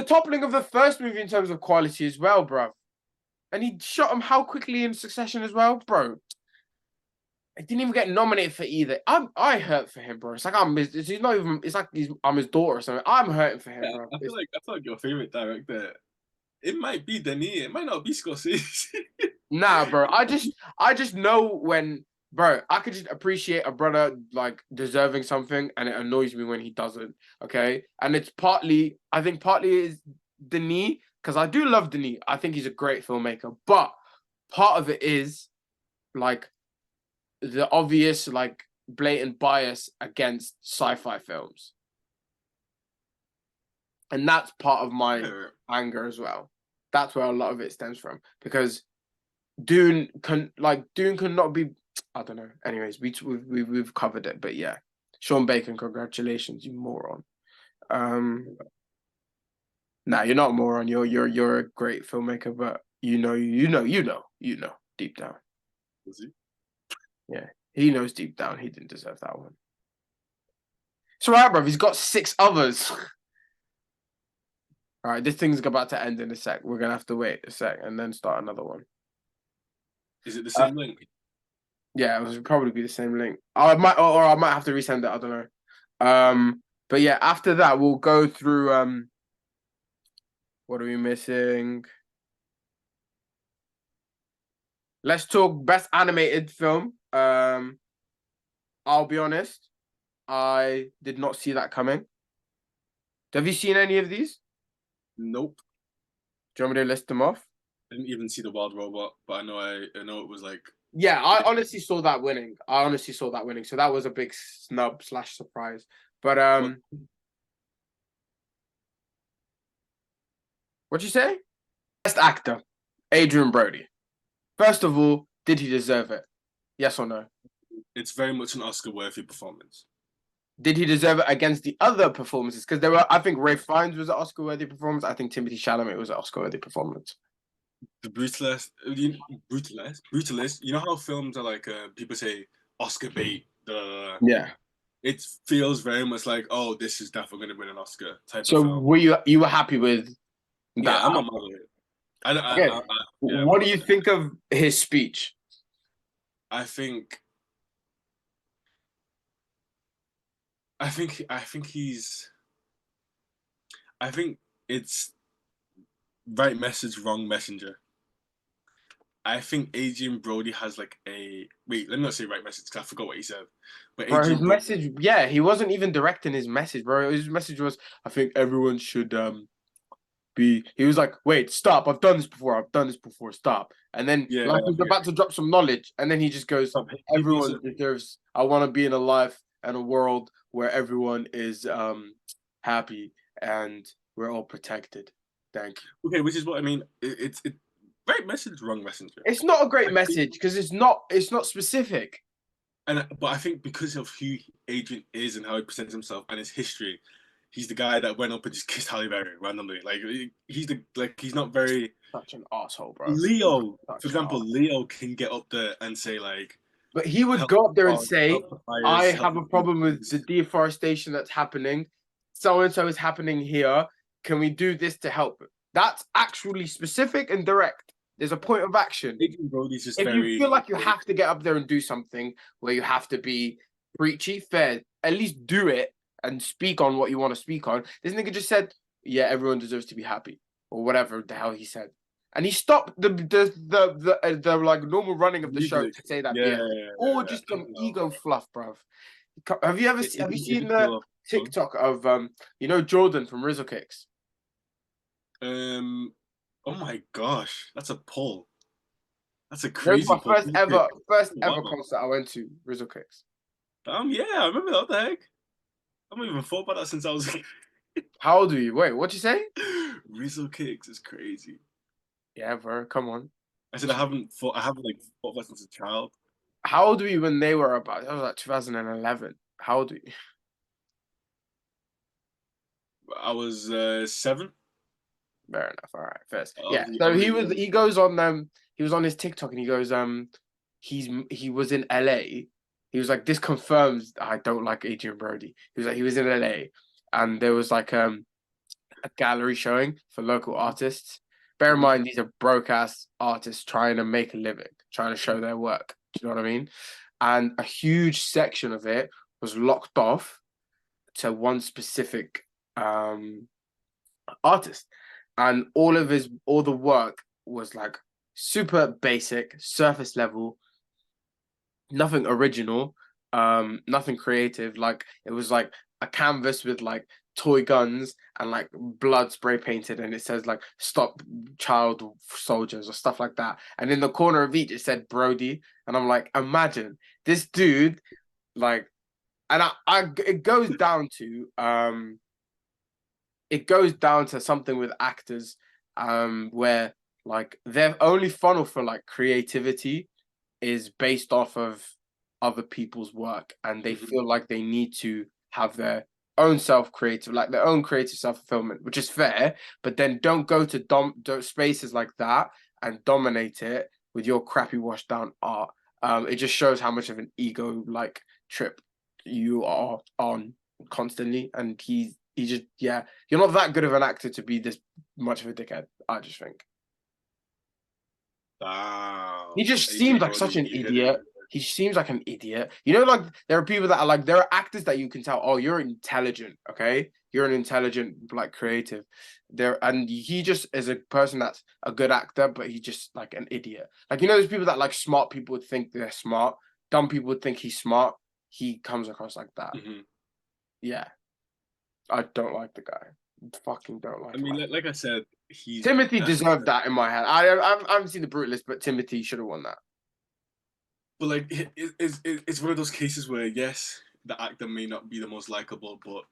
toppling of the first movie in terms of quality as well, bro. And he shot him how quickly in succession as well, bro. I didn't even get nominated for either. I hurt for him, bro. It's like he's not even. It's like I'm his daughter or something. I'm hurting for him, Yeah, bro. I feel like your favorite director. It might be Denis. It might not be Scorsese. Nah, bro. I just know when, bro. I could just appreciate a brother like deserving something, and it annoys me when he doesn't. Okay, and it's partly. I think partly is Denis because I do love Denis. I think he's a great filmmaker, but part of it is like the obvious like blatant bias against sci-fi films, and that's part of my anger as well. That's where a lot of it stems from because Dune could not be. I don't know. Anyways, we've covered it, but yeah, Sean Bacon, congratulations, you moron. Nah, you're not a moron. You're a great filmmaker, but you know deep down. Was he? Yeah, he knows deep down he didn't deserve that one. So right, bro, he's got 6 others. All right, this thing's about to end in a sec. We're gonna have to wait a sec and then start another one. Is it the same link? Yeah, it would probably be the same link. I might, or I might have to resend it. I don't know. But yeah, after that we'll go through. What are we missing? Let's talk best animated film. I'll be honest, I did not see that coming. Have you seen any of these? Nope. Do you want me to list them off? I didn't even see the Wild Robot, but I know it was like. Yeah, I honestly saw that winning. So that was a big snub / surprise. But what'd you say? Best actor, Adrian Brody. First of all, did he deserve it? Yes or no? It's very much an Oscar-worthy performance. Did he deserve it against the other performances? Because I think Ralph Fiennes was an Oscar-worthy performance. I think Timothée Chalamet was an Oscar-worthy performance. The Brutalist. You know how films are like people say Oscar bait. Yeah. It feels very much like, oh, this is definitely going to win an Oscar type So of film. you were happy with that? Yeah, I'm on my way. Okay. What do you think of his speech? I think it's right message, wrong messenger. I think Adrian Brody has like a wait. Let me not say right message because I forgot what he said. But Bro, his Adrian message, yeah, he wasn't even directing his message, bro. His message was, I think everyone should be. He was like, wait, stop! I've done this before. Stop! And then yeah, like he's about to drop some knowledge, and then he just goes, everyone deserves. I want to be in a life and a world where everyone is happy and we're all protected. Thank you. Okay, which is what I mean. It's right message, wrong messenger. It's not a great message because it's not specific. But I think because of who Adrian is and how he presents himself and his history, he's the guy that went up and just kissed Halle Berry randomly. Like he's not very Such an asshole, bro. Leo, for example, Leo can get up there and say like, but he would go up there and say, I have a problem with the the deforestation that's happening. So and so is happening here. Can we do this to help? That's actually specific and direct. There's a point of action. Adrian Brody's just if you feel like you have to get up there and do something where you have to be preachy, fair, at least do it and speak on what you want to speak on. This nigga just said, yeah, everyone deserves to be happy, or whatever the hell he said. And he stopped the like normal running of the show to say that, or just some ego fluff, bruv. Have you seen the TikTok of Jordan from Rizzo Kicks? Oh my gosh, that's a pull. That's a crazy. That was my first ever concert I went to. Rizzo Kicks. Yeah, I remember that. What the heck? I haven't even thought about that since I was. How old are you? Wait, what you say? Rizzo Kicks is crazy. Yeah, bro, come on. I said I haven't thought that since a child. How old were you when they were about? That was like 2011. How old were you? I was 7. Fair enough. All right, first. Yeah. Obviously, So obviously, he goes on he was on his TikTok and he goes he was in LA. He was like, this confirms I don't like Adrian Brody. He was like, he was in LA and there was like a gallery showing for local artists. Bear in Mhm. mind these are broke ass artists trying to make a living, trying to show their work. Do you know what I mean? And a huge section of it was locked off to one specific artist, and all the work was like super basic, surface level, nothing original, nothing creative. Like it was like a canvas with like toy guns and like blood spray painted, and it says like "Stop Child Soldiers" or stuff like that. And in the corner of each, it said Brody, and I'm like, imagine this dude, like, and it goes down to something with actors where like their only funnel for like creativity is based off of other people's work, and they Mhm. feel like they need to have their own self-creative, like their own creative self-fulfillment, which is fair, but then don't go to spaces like that and dominate it with your crappy washed down art. It just shows how much of an ego like trip you are on constantly, and he just, yeah, you're not that good of an actor to be this much of a dickhead, I just think. He Damn, just seems Adrian like such Brody, an you hit it. idiot. He seems like an idiot. You know, like there are people that are like, there are actors that you can tell, oh, you're intelligent, okay? You're an intelligent, like creative. There, and he just is a person that's a good actor, but he's just like an idiot. Like, you know, there's people that like smart people would think they're smart, dumb people would think he's smart. He comes across like that. Mhm. Yeah. I don't like the guy. Fucking don't I like him. mean, like I said, he's Timothy deserved definitely. that in my head. I haven't seen the Brutalist, but Timothy should have won that. But like, it's one of those cases where yes, the actor may not be the most likable, but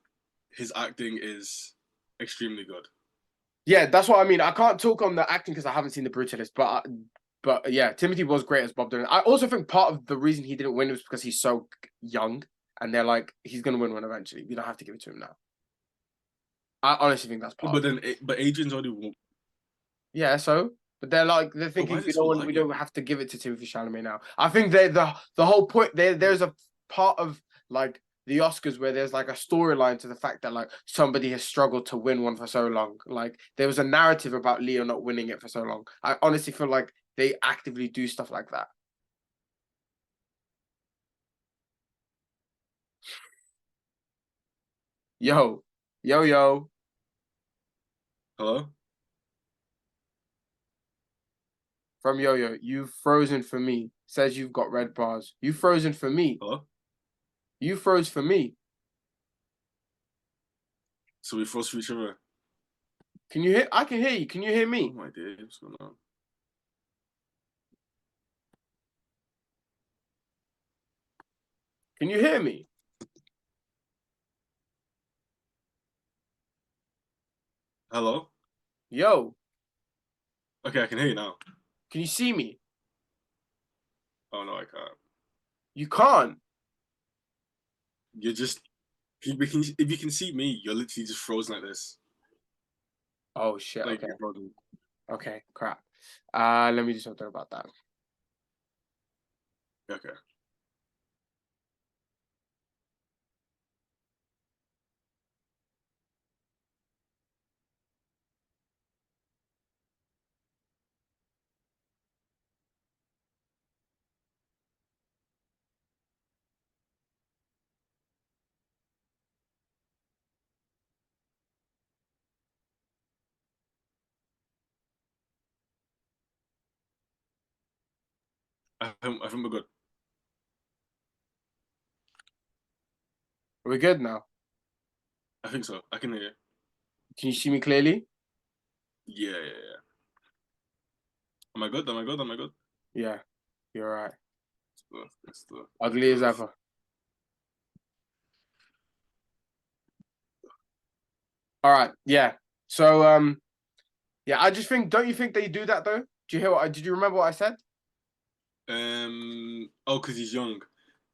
his acting is extremely good. Yeah, that's what I mean. I can't talk on the acting because I haven't seen the Brutalist, but yeah, Timothy was great as Bob Dylan. I also think part of the reason he didn't win was because he's so young, and they're like, he's gonna win one eventually. We don't have to give it to him now. I honestly think that's part But of it. then, but Adrian's already won. Yeah, so but they're like they're But why thinking is it so we laggy? don't have to give it to Timothy Chalamet now. I think the whole point there's a part of like the Oscars where there's like a storyline to the fact that like somebody has struggled to win one for so long. Like there was a narrative about Leo not winning it for so long. I honestly feel like they actively do stuff like that. Yo, yo, Hello, from Yo Yo, you've frozen for me. Says you've got red bars. You frozen for me. hello. You froze for me. So we froze for each other. Can you hear? I can hear you. Can you hear Oh me? my days, what's going on? Can you hear me? Hello. Yo, Okay, I can hear you now. can you see me? Oh no, I can't. You can't. You're just if you can see me, you're literally just frozen like this. Oh shit. Like Okay. you're frozen. Okay. Crap. Let me do something about that. Okay. I think we're good. Are we good now? I think so. I can hear you. Can you see me clearly? Yeah, yeah, yeah. Am I good? Am I good? Am I good? Yeah. You're right. Good Ugly as stuff. ever. All right. Yeah. So yeah. I just think. Don't you think they do that though? Do you hear what? Did you remember what I said? Oh, because he's young.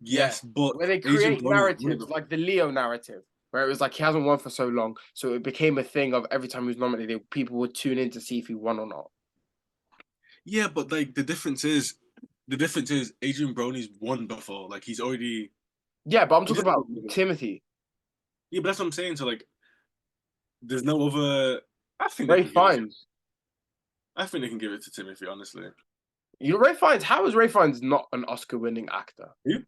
Yeah. Yes, but Where they Adrian create Brody is one of narratives the. like the Leo narrative. where it was like he hasn't won for so long, so it became a thing of every time he was nominated, people would tune in to see if he won or not. Yeah, but like the difference is Adrian Brony's won before. Like he's already Yeah, but I'm he talking doesn't. about Timothy. Yeah, but that's what I'm saying. So like, there's no other. I think they Ray can give it. Fiennes. I think they can give it to Timothy. Honestly, You know, Ray Fiennes. How is Ray Fiennes not an Oscar-winning actor? who?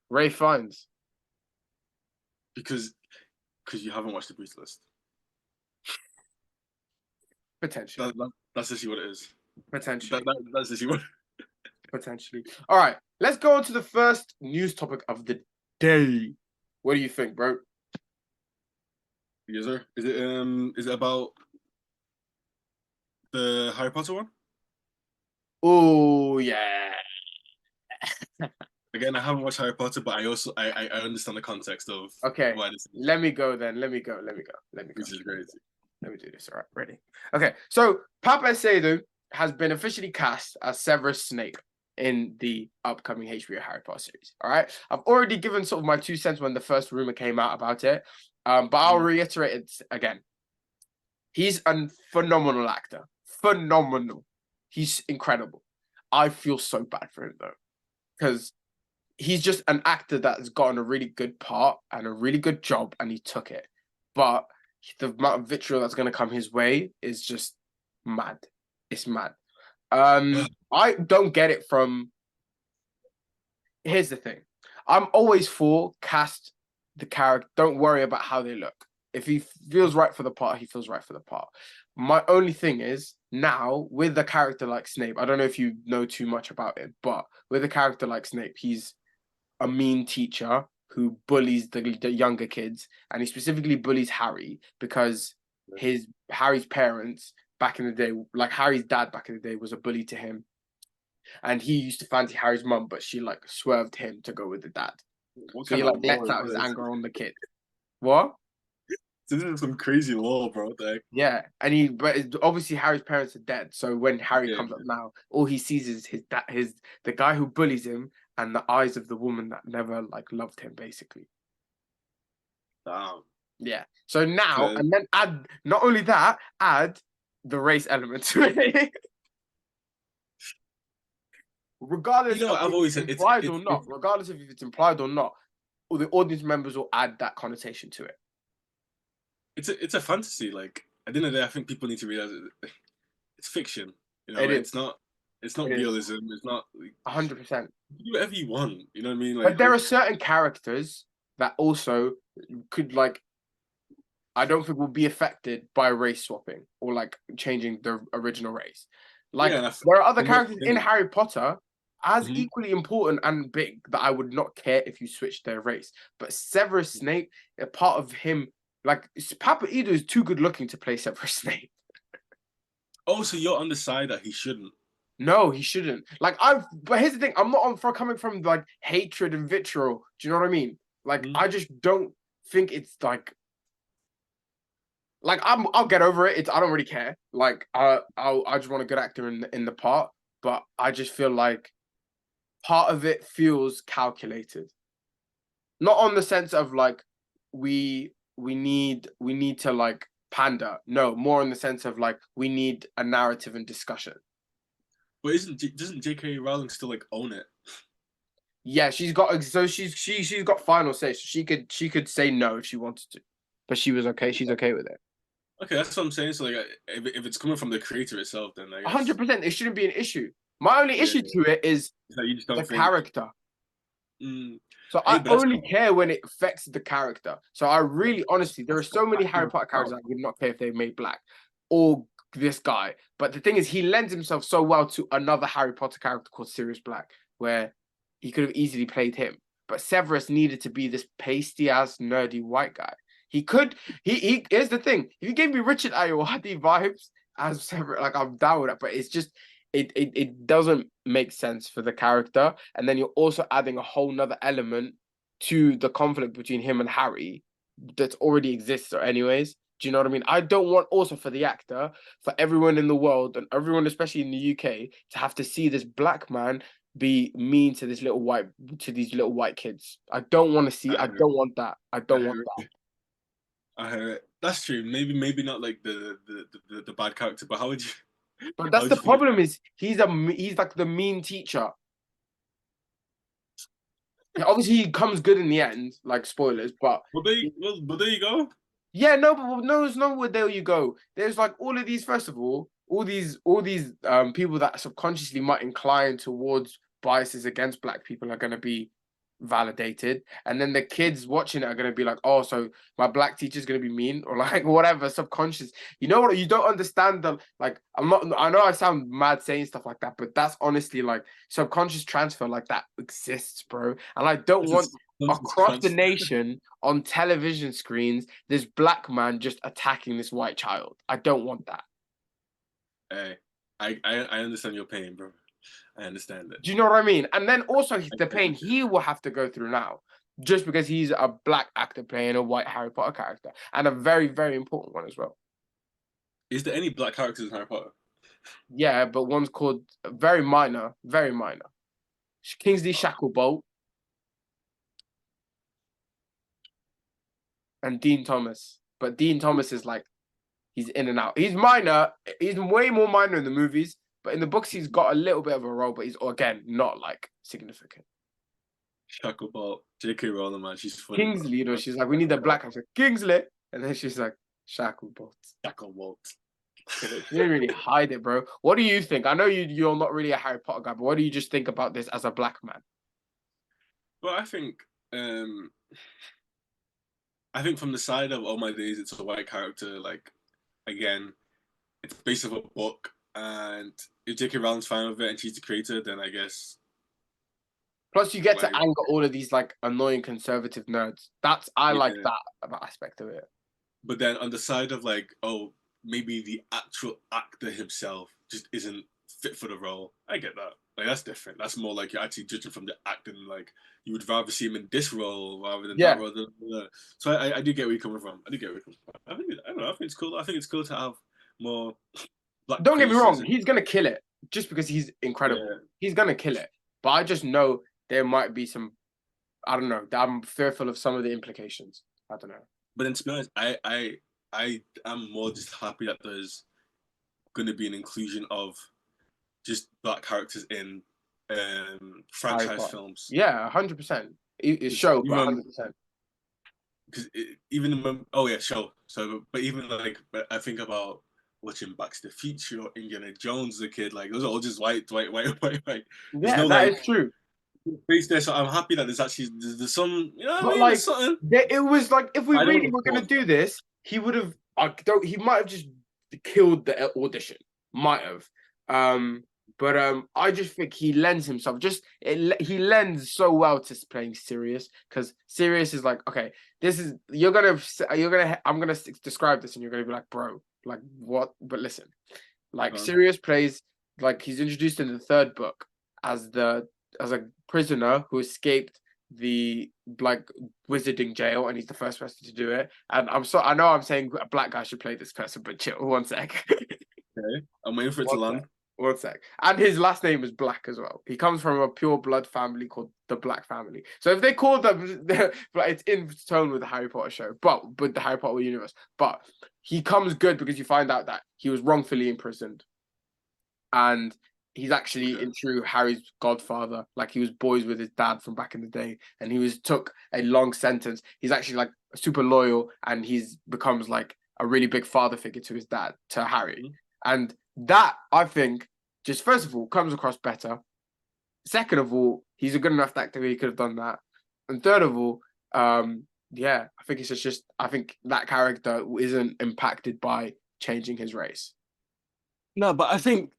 Ray Fiennes. Because you haven't watched the Bruce list. Potentially. That's just what it is. Potentially. That's just what. Potentially. All right. Let's go on to the first news topic of the day. What do you think, bro? Yes, sir. Is it about the Harry Potter one? Oh yeah. Again, I haven't watched Harry Potter, but I understand the context of Okay. why this Let me go then. Let me go. this is crazy. Let me do this. All right. Ready. Okay. So Papa Seydoux has been officially cast as Severus Snape in the upcoming HBO Harry Potter series. All right. I've already given sort of my 2 cents when the first rumor came out about it. But I'll reiterate it again. He's a phenomenal actor. Phenomenal. He's incredible. I feel so bad for him though, because he's just an actor that's gotten a really good part and a really good job, and he took it. But the amount of vitriol that's going to come his way is just mad. It's mad. I don't get it from. Here's the thing. I'm always for cast the character. Don't worry about how they look. If he feels right for the part, he feels right for the part. My only thing is now with a character like Snape, I don't know if you know too much about it, but with a character like Snape, he's a mean teacher who bullies the younger kids, and he specifically bullies Harry because Harry's parents back in the day, like Harry's dad back in the day, was a bully to him, and he used to fancy Harry's mum, but she like swerved him to go with the dad. What So he kind like of lets law out is his this? anger on the kid. What? This is some crazy law, bro. What the heck? Yeah, but obviously Harry's parents are dead. So when Harry comes up now, all he sees is the guy who bullies him and the eyes of the woman that never like loved him, basically. Damn. Yeah. So now, Cause and then add not only that, add the race element to it. Regardless of I've if always it's said implied or not, all the audience members will add that connotation to it. it's a fantasy. Like at the end of the day, I think people need to realize it's fiction. It is. It's not It is. realism. It's not like 100%. do whatever you want. You know what I mean? But there are certain characters that also could like I don't think will be affected by race swapping or like changing the original race. Like yeah. there are other From what characters you're in saying, Harry Potter as mhm. equally important and big that I would not care if you switched their race. But Severus Snape, a part of him, like Papa Edo is too good looking to play Severus Snape. Oh, so you're on the side that he shouldn't. No, he shouldn't. But here's the thing: I'm not on for coming from like hatred and vitriol. Do you know what I mean? Like, Mhm. I just don't think it's like I'll get over it. I don't really care. Like, I just want a good actor in the part, but I just feel like part of it feels calculated. Not on the sense of like we need to like pander. No, more in the sense of like we need a narrative and discussion. But doesn't J.K. Rowling still like own it? Yeah, she's got final say, so she could say no if she wanted to, but she was okay. She's okay with it. Okay, that's what I'm saying. So like, if it's coming from the creator itself, then I guess 100%. It shouldn't be an issue. My only yeah, issue to it is that you just the don't think. character. Mm, So hey, I but that's only care when it affects the character. So I really, honestly, there are that's so many Harry acting Potter characters out. I would not care if they made black or this guy. But the thing is, he lends himself so well to another Harry Potter character called Sirius Black, where he could have easily played him. But Severus needed to be this pasty ass nerdy white guy. He could. He. Here's the thing: if you gave me Richard Ayoade vibes as Severus, like I'm down with that. But it's just it doesn't make sense for the character, and then you're also adding a whole nother element to the conflict between him and Harry that already exists anyways. Do you know what I mean? I don't want also for the actor, for everyone in the world and everyone, especially in the UK, to have to see this black man be mean to these little white kids. I don't want to see. I don't want that. I I don't want agree. that. That's true. Maybe not like the bad character, but how would you But how that's would the you feel? problem is he's like the mean teacher. Yeah, obviously, he comes good in the end, like spoilers, but But there you go. yeah, no, but no, it's not where there you go. There's like all of these, first of all these people that subconsciously might incline towards biases against black people are gonna be validated. And then the kids watching it are gonna be like, oh, so my black teacher's gonna be mean or like whatever, subconscious. You know what? You don't understand the like I'm not I know I sound mad saying stuff like that, but that's honestly like subconscious transfer like that exists, bro. And I don't It's want a across the transfer. nation on television screens this black man just attacking this white child. I don't want that. Hey, I understand your pain, bro. I understand it. Do you know what I mean? And then also the I pain he will have to go through now, just because he's a black actor playing a white Harry Potter character, and a very, very important one as well. Is there any black characters in Harry Potter? Yeah, but one's called very minor, very minor. Kingsley Shacklebolt and Dean Thomas. But Dean Thomas is like he's in and out. He's minor. He's way more minor in the movies, but in the books he's got a little bit of a role, but he's again not like significant. Shacklebolt, J.K. Rowling, man, she's funny, bro. Kingsley, you know, she's like, we need a black actor. Kingsley. And then she's like, Shacklebolt. Shacklebolt. She didn't really hide it, bro. What do you think? I know you're not really a Harry Potter guy, but what do you just think about this as a black man? Well, um I think from the side of All My Days, it's a white character. Like, again, it's based off a book, and if J.K. Rowling's fine with it and she's the creator, then I guess Plus, you get to like anger all of these like annoying conservative nerds. I like yeah. that aspect of it. But then on the side of like, oh, maybe the actual actor himself just isn't fit for the role. I get that. Like that's different. That's more like you're actually judging from the acting. Like you would rather see him in this role rather than that Yeah. role. So I do get where you're coming from. I do get where you're coming from. I don't know. I think it's cool. I think it's cool to have more black Don't get me faces. wrong, he's gonna kill it just because he's incredible. Yeah. He's gonna kill it. But I just know there might be some. I don't know. I'm fearful of some of the implications. I don't know. But then to be honest, I am more just happy that there's going to be an inclusion of just black characters in franchise films. Yeah, 100%. It's show, but 100%. Because even when, oh yeah, show. So, but even like, but I think about watching Back to the Future or Indiana Jones as a kid. Like those are all just white. There's Yeah, no that like is true. face there. So I'm happy that there's some. You know what I But mean? like, There's something. it was like if we I don't really want were to gonna do this, he would have. He might have just killed the audition. Might have. But I just think he lends himself. He lends so well to playing Sirius because Sirius is like, okay, this is I'm gonna describe this and you're gonna be like, bro, like what? But listen, like Sirius plays like he's introduced in the third book as a prisoner who escaped the like wizarding jail, and he's the first person to do it. And I know I'm saying a black guy should play this person, but chill, one sec. Okay, I'm waiting for it to land. One sec. And his last name is Black as well. He comes from a pure blood family called the Black family. So if they call them, it's in tone with the Harry Potter show, but with the Harry Potter universe. But he comes good because you find out that he was wrongfully imprisoned, and he's actually in true Harry's godfather. Like he was boys with his dad from back in the day, and took a long sentence. He's actually like super loyal, and he's becomes like a really big father figure to his dad, to Harry. And that, I think, just first of all, comes across better. Second of all, he's a good enough actor, he could have done that. And third of all, yeah, I think I think that character isn't impacted by changing his race. No, but I think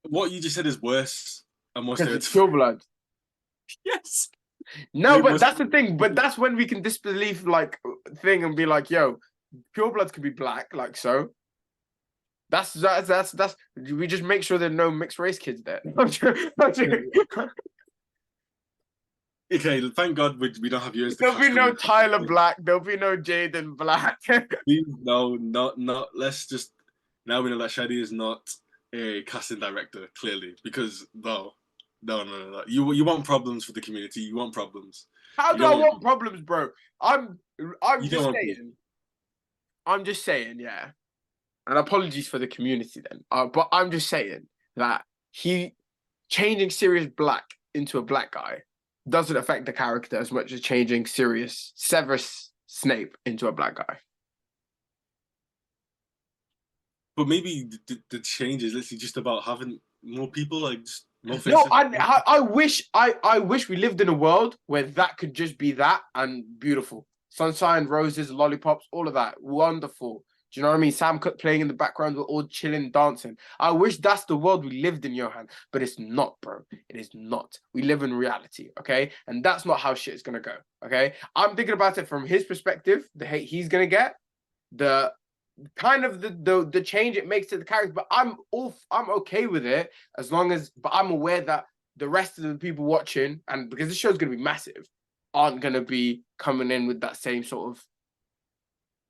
what you just said is worse and more Because it's pure blood. Yes. No, but that's the thing. But that's when we can disbelieve like thing and be like, yo, pure bloods can be black, like so. That's we just make sure there are no mixed race kids there. Okay, thank God we don't have yours. There'll be no Tyler Black. There'll be no Jaden Black. No, not. Let's just now we know that Shadi is not a casting director clearly because no. You want problems for the community. You want problems. How do I want problems, bro? I'm just saying. I'm just saying, yeah. And apologies for the community then. But I'm just saying that he changing Sirius Black into a black guy doesn't affect the character as much as changing Severus Snape into a black guy. But maybe the change is literally just about having more people, like just more No, faces. I wish we lived in a world where that could just be that and beautiful. Sunshine, roses, lollipops, all of that. Wonderful. Do you know what I mean? Sam Cooke playing in the background, we're all chilling, dancing. I wish that's the world we lived in, Johan, but it's not, bro. It is not. We live in reality, okay? And that's not how shit is gonna go, okay? I'm thinking about it from his perspective, the hate he's gonna get, the kind of the change it makes to the character, but I'm okay with it as long as, but I'm aware that the rest of the people watching, and because this show's gonna be massive, aren't gonna be coming in with that same sort of,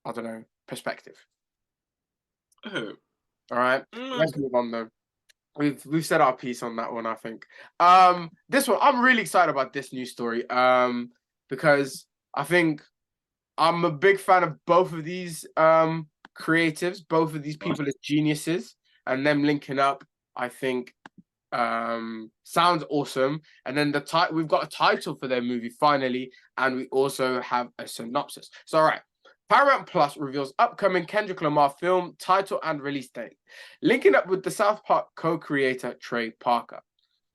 I don't know, perspective. Oh. All right, Mm. let's move on though. We've said our piece on that one, I think. This one, I'm really excited about this news story. Because I think I'm a big fan of both of these creatives, both of these people as geniuses, and them linking up, I think sounds awesome. And then we've got a title for their movie finally, and we also have a synopsis. So, all right. Paramount Plus reveals upcoming Kendrick Lamar film title and release date, linking up with the South Park co-creator Trey Parker.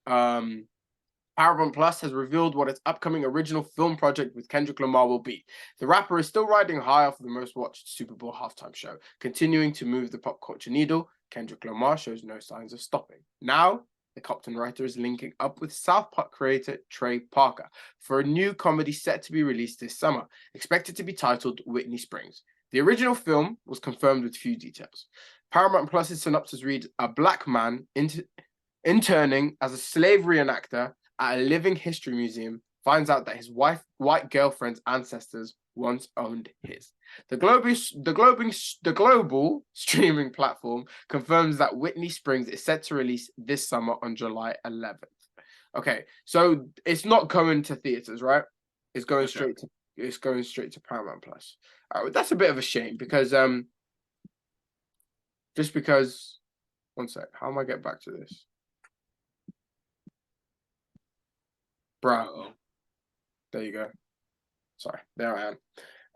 Paramount Plus has revealed what its upcoming original film project with Kendrick Lamar will be. The rapper is still riding high off the most watched Super Bowl halftime show, continuing to move the pop culture needle. Kendrick Lamar shows no signs of stopping. Now, the Compton writer is linking up with South Park creator Trey Parker for a new comedy set to be released this summer, expected to be titled Whitney Springs. The original film was confirmed with few details. Paramount Plus's synopsis reads, a black man interning as a slave reenactor at a living history museum finds out that his white girlfriend's ancestors once owned his. The global streaming platform confirms that Whitney Springs is set to release this summer on July 11th. Okay, so it's not coming to theaters, right? It's going straight to Paramount Plus. That's a bit of a shame because just because, one sec, how am I getting back to this? Bro, there you go. Sorry, there I am.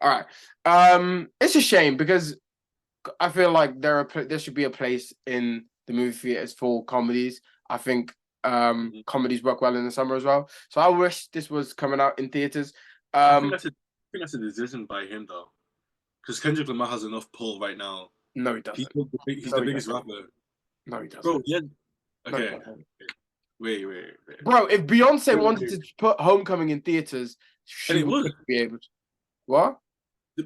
All right. It's a shame because I feel like there should be a place in the movie theaters for comedies. I think comedies work well in the summer as well. So I wish this was coming out in theaters. I think that's a decision by him though, because Kendrick Lamar has enough pull right now. No, he doesn't. He's the biggest rapper. No, he doesn't. Bro, yeah. Okay. No, Wait. Bro, if Beyonce wanted to put Homecoming in theaters, she would be able to. What?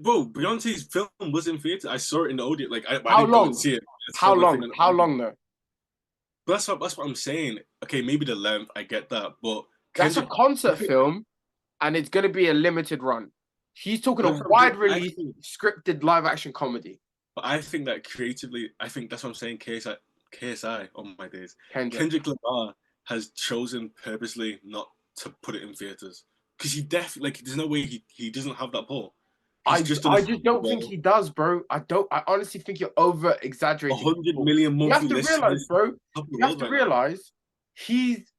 Bro, Beyonce's film was in theater. I saw it in the audio. Like, I How didn't long? go and see it. How long? How long though? But that's what I'm saying. Okay, maybe the length, I get that, but that's a concert film, and it's going to be a limited run. He's talking a wide release, scripted live action comedy. But I think that creatively, I think that's what I'm saying. KSI on my days. Kendrick Lamar has chosen purposely not to put it in theaters because he definitely there's no way he doesn't have that pull. I just don't think he does, bro. I honestly think you're over exaggerating. 100 million monthly. You have to realize, bro. You have to realize he's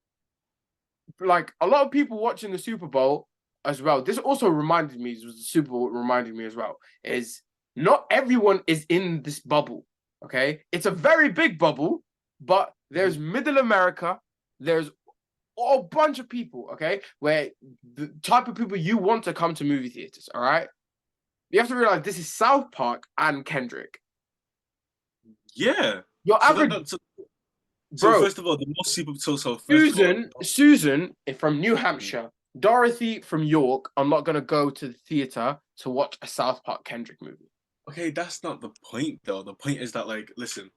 like a lot of people watching the Super Bowl as well. This also reminded me. The Super Bowl reminded me as well. Is not everyone is in this bubble. Okay, it's a very big bubble, but there's Middle America. There's a bunch of people. Okay, where the type of people you want to come to movie theaters. All right. You have to realize this is South Park and Kendrick. Yeah. Your average. So first of all, the most Super Bowl. Susan from New Hampshire, Dorothy from York are not going to go to the theater to watch a South Park Kendrick movie. Okay, that's not the point though. The point is that listen.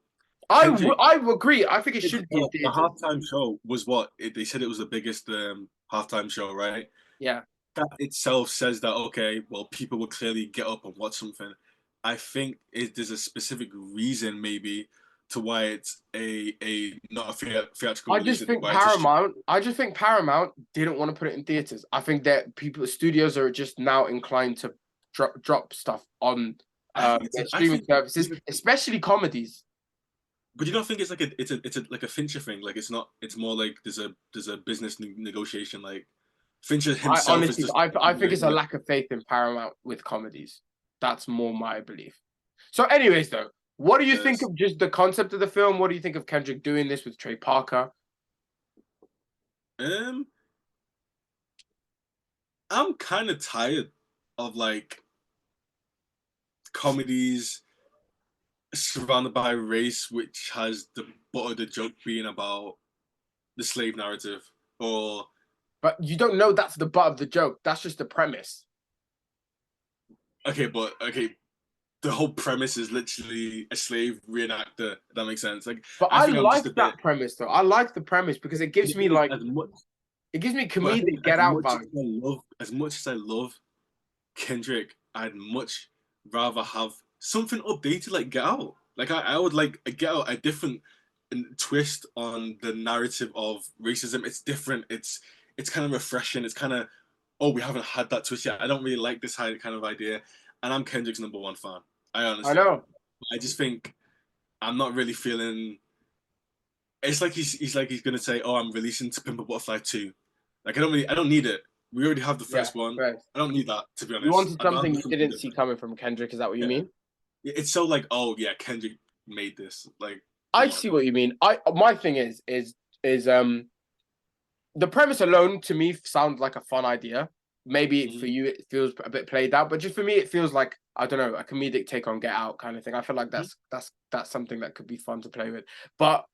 I agree. I think it should be. The halftime show was they said it was the biggest halftime show, right? Yeah. That itself says that okay, well, people will clearly get up and watch something. I think there's a specific reason maybe to why it's a not a theatrical. I just think Paramount didn't want to put it in theaters. I think that studios are just now inclined to drop stuff on streaming services, especially comedies. But you don't think it's like a like a Fincher thing? Like it's not. It's more like there's a business negotiation. Like Fincher I himself is honestly, just. I think it's a lack of faith in Paramount with comedies. That's more my belief. So, anyways, though, what do you think Yes. of just the concept of the film? What do you think of Kendrick doing this with Trey Parker? Um, I'm kind of tired of like comedies surrounded by race, which has the butt of the joke being about the slave narrative, or But you don't know that's the butt of the joke. That's just the premise. okay, the whole premise is literally a slave reenactor. If that makes sense. Like But I I think I'm just like a bit. that premise, though. I like the premise because it gives me like As much, it gives me but I think comedic Get Out vibe. as much as I love Kendrick, I'd much rather have something updated like Get Out. Like I would like Get Out a different twist on the narrative of racism. It's different. It's kind of refreshing. It's kind of oh we haven't had that twist yet. I don't really like this kind of idea, and I'm Kendrick's #1 fan. I I honestly am. know. I just think I'm not really feeling. It's like he's like he's gonna say, "Oh, I'm releasing To Pimp a Butterfly 2." Like I don't need it. We already have the Yeah, first one. right. I don't need that to be You honest. wanted I'd rather something you something didn't see different. coming from Kendrick. Is that what you Yeah, mean? it's so like, oh yeah, Kendrick made this. Like, I come on. see what you mean. I my thing is the premise alone to me sounds like a fun idea. Maybe for Mhm. you it feels a bit played out, but just for me it feels like I don't know a comedic take on Get Out kind of thing. I feel like Mhm. that's something that could be fun to play with. But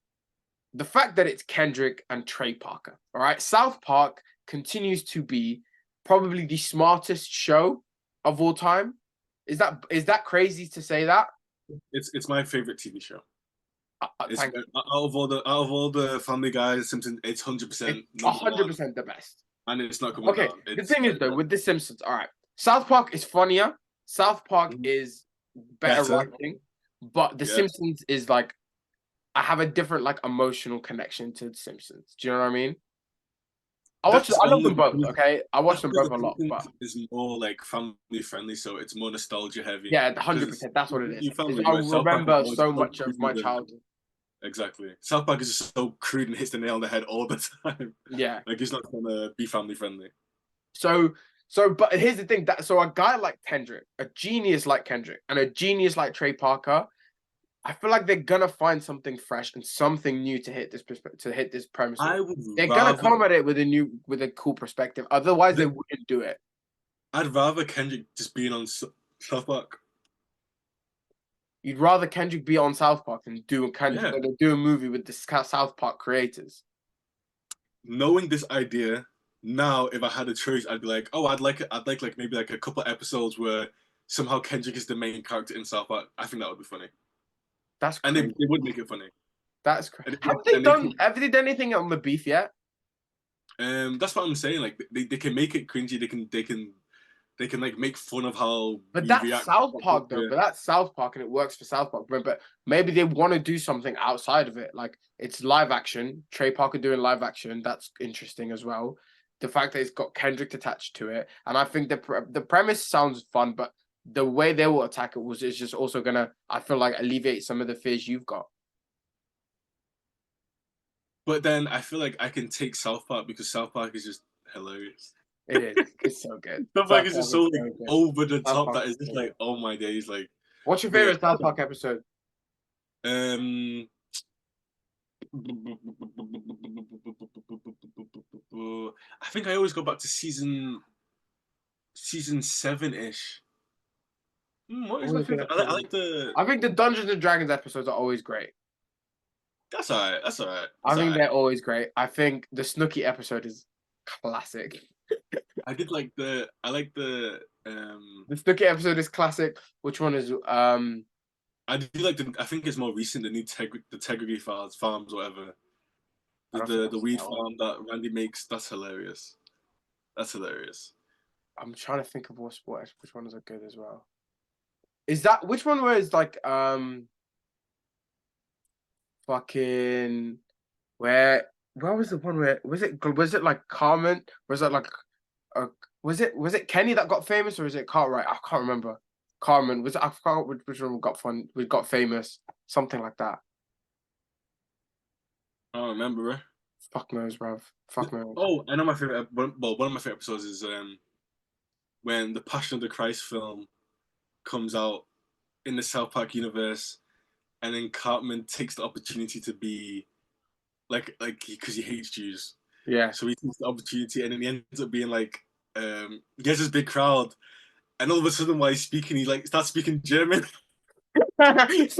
the fact that it's Kendrick and Trey Parker, all right, South Park continues to be probably the smartest show of all time. Is that crazy to say that? It's my favorite TV show. It's Thank you. out of all the Family Guy, Simpsons, it's It's 100% a number hundred one, percent the best. and it's not coming Okay, down. the It's thing is though, with The Simpsons, all right, South Park is funnier. South Park Mhm. is better Better. writing, but The Yeah. Simpsons is like I have a different like emotional connection to The Simpsons. Do you know what I mean? That's I love only them both. because Okay, I watch that's them because both the a lot, but Simpsons is more like family friendly, so it's more nostalgia heavy. yeah, the hundred Because percent. That's what it is. you family, I where South Park is remember always so so much of my crude and childhood. exactly. South Park is just so crude and hits the nail on the head all the time. Yeah. Like it's not gonna be family friendly. So but here's the thing that so a guy like Kendrick, a genius like Kendrick, and a genius like Trey Parker, I feel like they're gonna find something fresh and something new to hit this premise with. I would They're gonna rather come at it with a cool perspective. Otherwise, they wouldn't do it. I'd rather Kendrick just being on South Park. You'd rather Kendrick be on South Park Yeah. than do a movie with the South Park creators. Knowing this idea now, if I had a choice, I'd be like, oh, I'd like maybe like a couple episodes where somehow Kendrick is the main character in South Park. I think that would be funny, That's and crazy. they would make it funny. That's crazy. And Have they done? Have they done anything on the beef yet? that's what I'm saying. Like they can make it cringy. They can like make fun of how But we that's react. South Park though. But that's South Park, and it works for South Park. But maybe they want to do something outside of it. Like it's live action. Trey Parker doing live action. That's interesting as well. The fact that it's got Kendrick attached to it, and I think the premise sounds fun, but the way they will attack it is just also gonna, I feel like, alleviate some of the fears you've got. But then I feel like I can take South Park because South Park is just hilarious. It is. It's so good. South Park South is Park just so is like so good. over the South top Park that is is just so like good. oh my days like. What's your But yeah, favorite South Park episode? um, I think I always go back to season 7-ish. What is my Always a good favorite? I episode. like the. I think the Dungeons and Dragons episodes are always great. That's alright. That's alright. I That's think alright. they're always great. I think the Snooki episode is classic. I did like the. I like the. The Snooki episode is classic. Which one is I do like the. I think it's more recent. The new the Tegrity farms, whatever. I don't think The I've seen weed that one. farm that Randy makes. That's hilarious. That's hilarious. I'm trying to think of which ones are good as well. Is that which one where it's like fucking where was the one where was it like Carmen? Was it like uh, was it Kenny that got famous or is it Cartwright? I can't remember. Carmen was I forgot which one got fun. We got famous, something like that. I don't remember, bro. Fuck knows, bruv. Fuck knows. Oh, I know my favorite. Well, one of my favorite episodes is when the Passion of the Christ film comes out in the South Park universe, and then Cartman takes the opportunity to be like because he hates Jews, Yeah. so he takes the opportunity, and then he ends up being like he has this big crowd, and all of a sudden while he's speaking, he like starts speaking German, and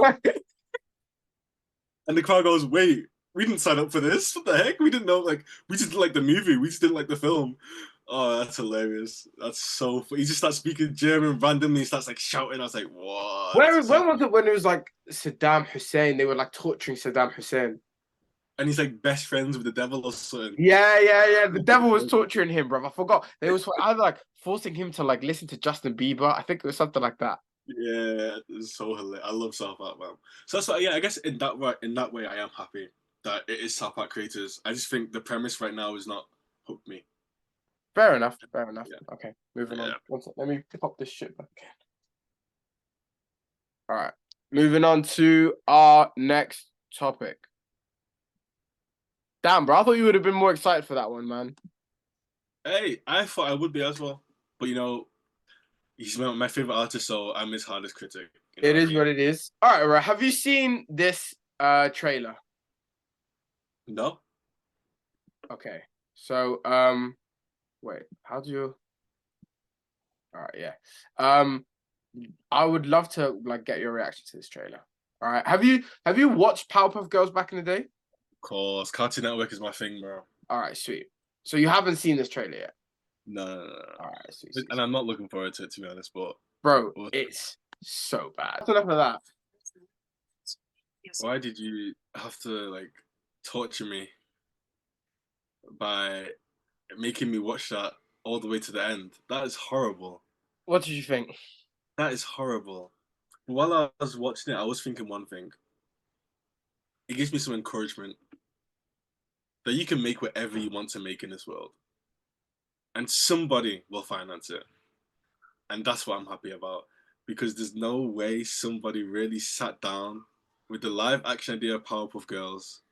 the crowd goes, "Wait, we didn't sign up for this. What the heck? We didn't know. Like, we just didn't like the movie. We just didn't like the film." Oh, that's hilarious. That's so funny. He just starts speaking German randomly. He starts like shouting. I was like, "What?" When So, was it when it was like Saddam Hussein? They were like torturing Saddam Hussein. and he's like best friends with the devil or something. Yeah. The devil was torturing him, bruv. I forgot. They was either like forcing him to like listen to Justin Bieber. I think it was something like that. Yeah, it's so hilarious. I love South Park, man. So that's why, yeah, I guess in that way, I am happy that it is South Park creators. I just think the premise right now is not hooked me. Fair enough. Yeah, Okay, moving on. yeah. One sec, let me pick up this shit back. All right, moving on to our next topic. Damn, bro, I thought you would have been more excited for that one, man. Hey, I thought I would be as well, but he's my favorite artist, so I'm his hardest critic. You know It what I is mean? what it is. All right, right. Have you seen this trailer? No, Okay. So wait, how do you all right, yeah. I would love to like get your reaction to this trailer. All right. Have you watched Powerpuff Girls back in the day? of course, Cartoon Network is my thing, bro. All right, sweet. So you haven't seen this trailer yet. No. All right, sweet, And I'm not looking forward to it, to be honest. bro, But it's so bad. That's enough of that. why did you have to like torture me by making me watch that all the way to the end? That is horrible. What did you think? That is horrible. While I was watching it, I was thinking one thing. It gives me some encouragement that you can make whatever you want to make in this world, and somebody will finance it. And that's what I'm happy about, because there's no way somebody really sat down with the live action idea of Powerpuff Girls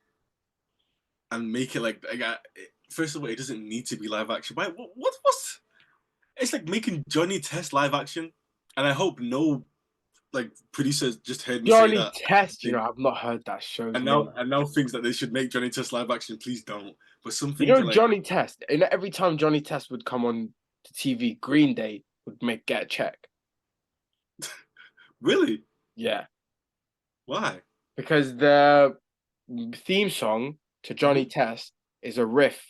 and make it like first of all, it doesn't need to be live action. Why? What's it's like making Johnny Test live action, and I hope no like producers just heard me say Johnny that. Test, I've not heard that show's name. And now thinks that they should make Johnny Test live action. Please don't. But some You things know are like, Johnny Test, and every time Johnny Test would come on to TV, Green Day would get a check. really? Yeah. Why? Because the theme song to Johnny Test is a riff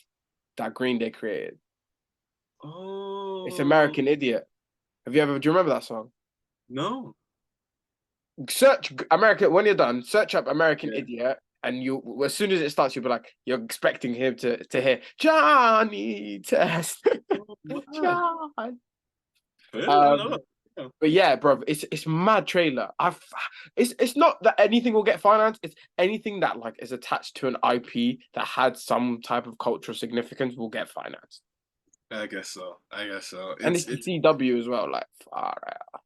that Green Day created. It's Oh American Idiot. Do you remember that song? no. Search American when you're done, search up American Yeah. Idiot, and you as soon as it starts, you'll be like, you're expecting him to hear Johnny Test. Wow. John. I didn't know that. But yeah, bro, it's mad trailer. It's not that anything will get financed. It's anything that like is attached to an IP that had some type of cultural significance will get financed. I guess so. I guess so. And it's the CW as well. Like, far out.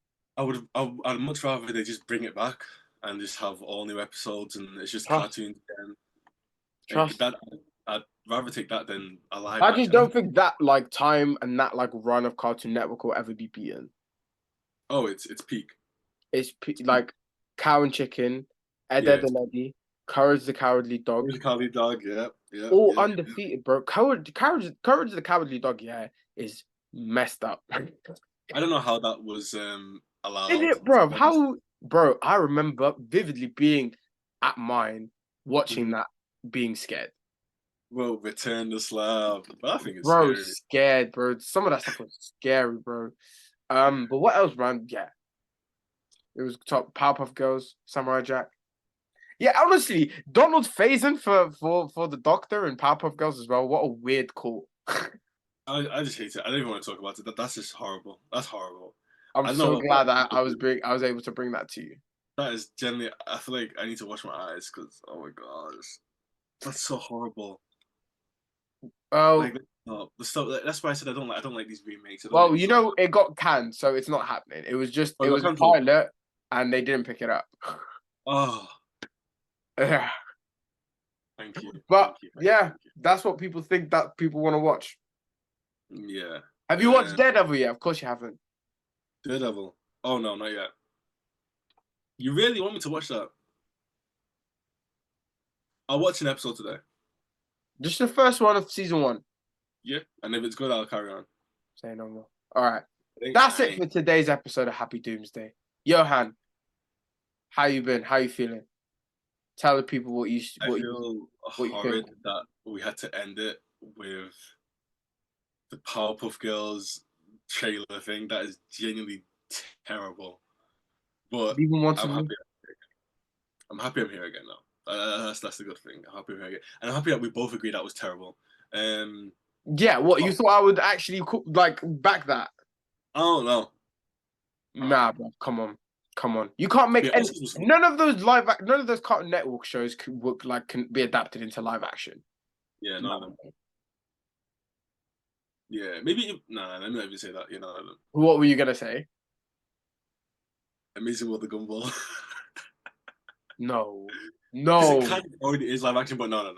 I'd much rather they just bring it back and just have all new episodes and it's just Trust, cartoons again. Like trust. that, I'd rather take that than a live I just action. don't think that like time and that like run of Cartoon Network will ever be beaten. Oh, it's peak. Like Cow and Chicken, Ed, Yeah, Ed it's and Eddie, Courage the Cowardly Dog, Where's the Cowardly Dog. Yeah, all yeah. undefeated, bro. Courage the Cowardly Dog, yeah, is messed up. I don't know how that was Is allowed. it, To bro? be honest. Bro? I remember vividly being at mine watching Mhm. that, being scared. Well, Return the Slab. I think it's Bro, scary. scared, bro. Some of that stuff was scary, bro. But what else, man? Yeah, it was top Powerpuff Girls, Samurai Jack. Yeah, honestly, Donald Faison for the Doctor and Powerpuff Girls as well. What a weird call. I just hate it. I don't even want to talk about it. That's just horrible. That's horrible. I'm I don't know so what glad that I was able to bring that to you. that is generally. I feel like I need to wash my eyes because oh my god, that's so horrible. Oh, Like The stuff that's why I said I don't like these remakes. I don't like Well, these you stuff. know, it got canned, so it's not happening. It was Oh, it it got was a cancelled. pilot, and they didn't pick it up. Oh, Yeah. thank you, But thank you, thank you, yeah, thank that's what people think that people want to watch. you. Yeah. Have you watched Daredevil yet? Of course you haven't. Daredevil. Oh no, not yet. You really want me to watch that? I'll watch an episode today. Just the first one of season 1. Yeah, and if it's good, I'll carry on. Say no more. All right. I That's it ain't. for today's episode of Happy Doomsday. Johan, how you been? How you feeling? Tell the people I feel what you think. horrid that we had to end it with the Powerpuff Girls trailer thing. That is genuinely terrible. But Do you even want to I'm leave? happy. I'm happy I'm here again now. That's the good thing. I'm happy I'm here again, and I'm happy that we both agree that was terrible. Yeah, what you Oh, thought I would actually like back that? I don't know. Nah, bro. Come on. You can't make Yeah, any. Oscars was fun. None of those none of those Cartoon Network shows can be adapted into live action. Yeah, none of No. them. Yeah, maybe. Nah, let me not even say that. Yeah, none of them. What were you gonna say? Amazing World of Gumball. No, Because it no, kind of already is live action, but no.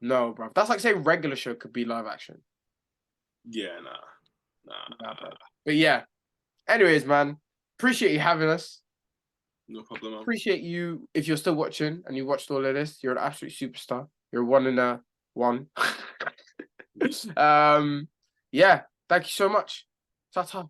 no, bro. That's like saying regular show could be live action. Yeah, Nah, nah. bro. But yeah. Anyways, man, appreciate you having us. No problem, man. Appreciate you if you're still watching and you watched all of this. You're an absolute superstar. You're one in a one. Yeah, thank you so much. Ta-ta.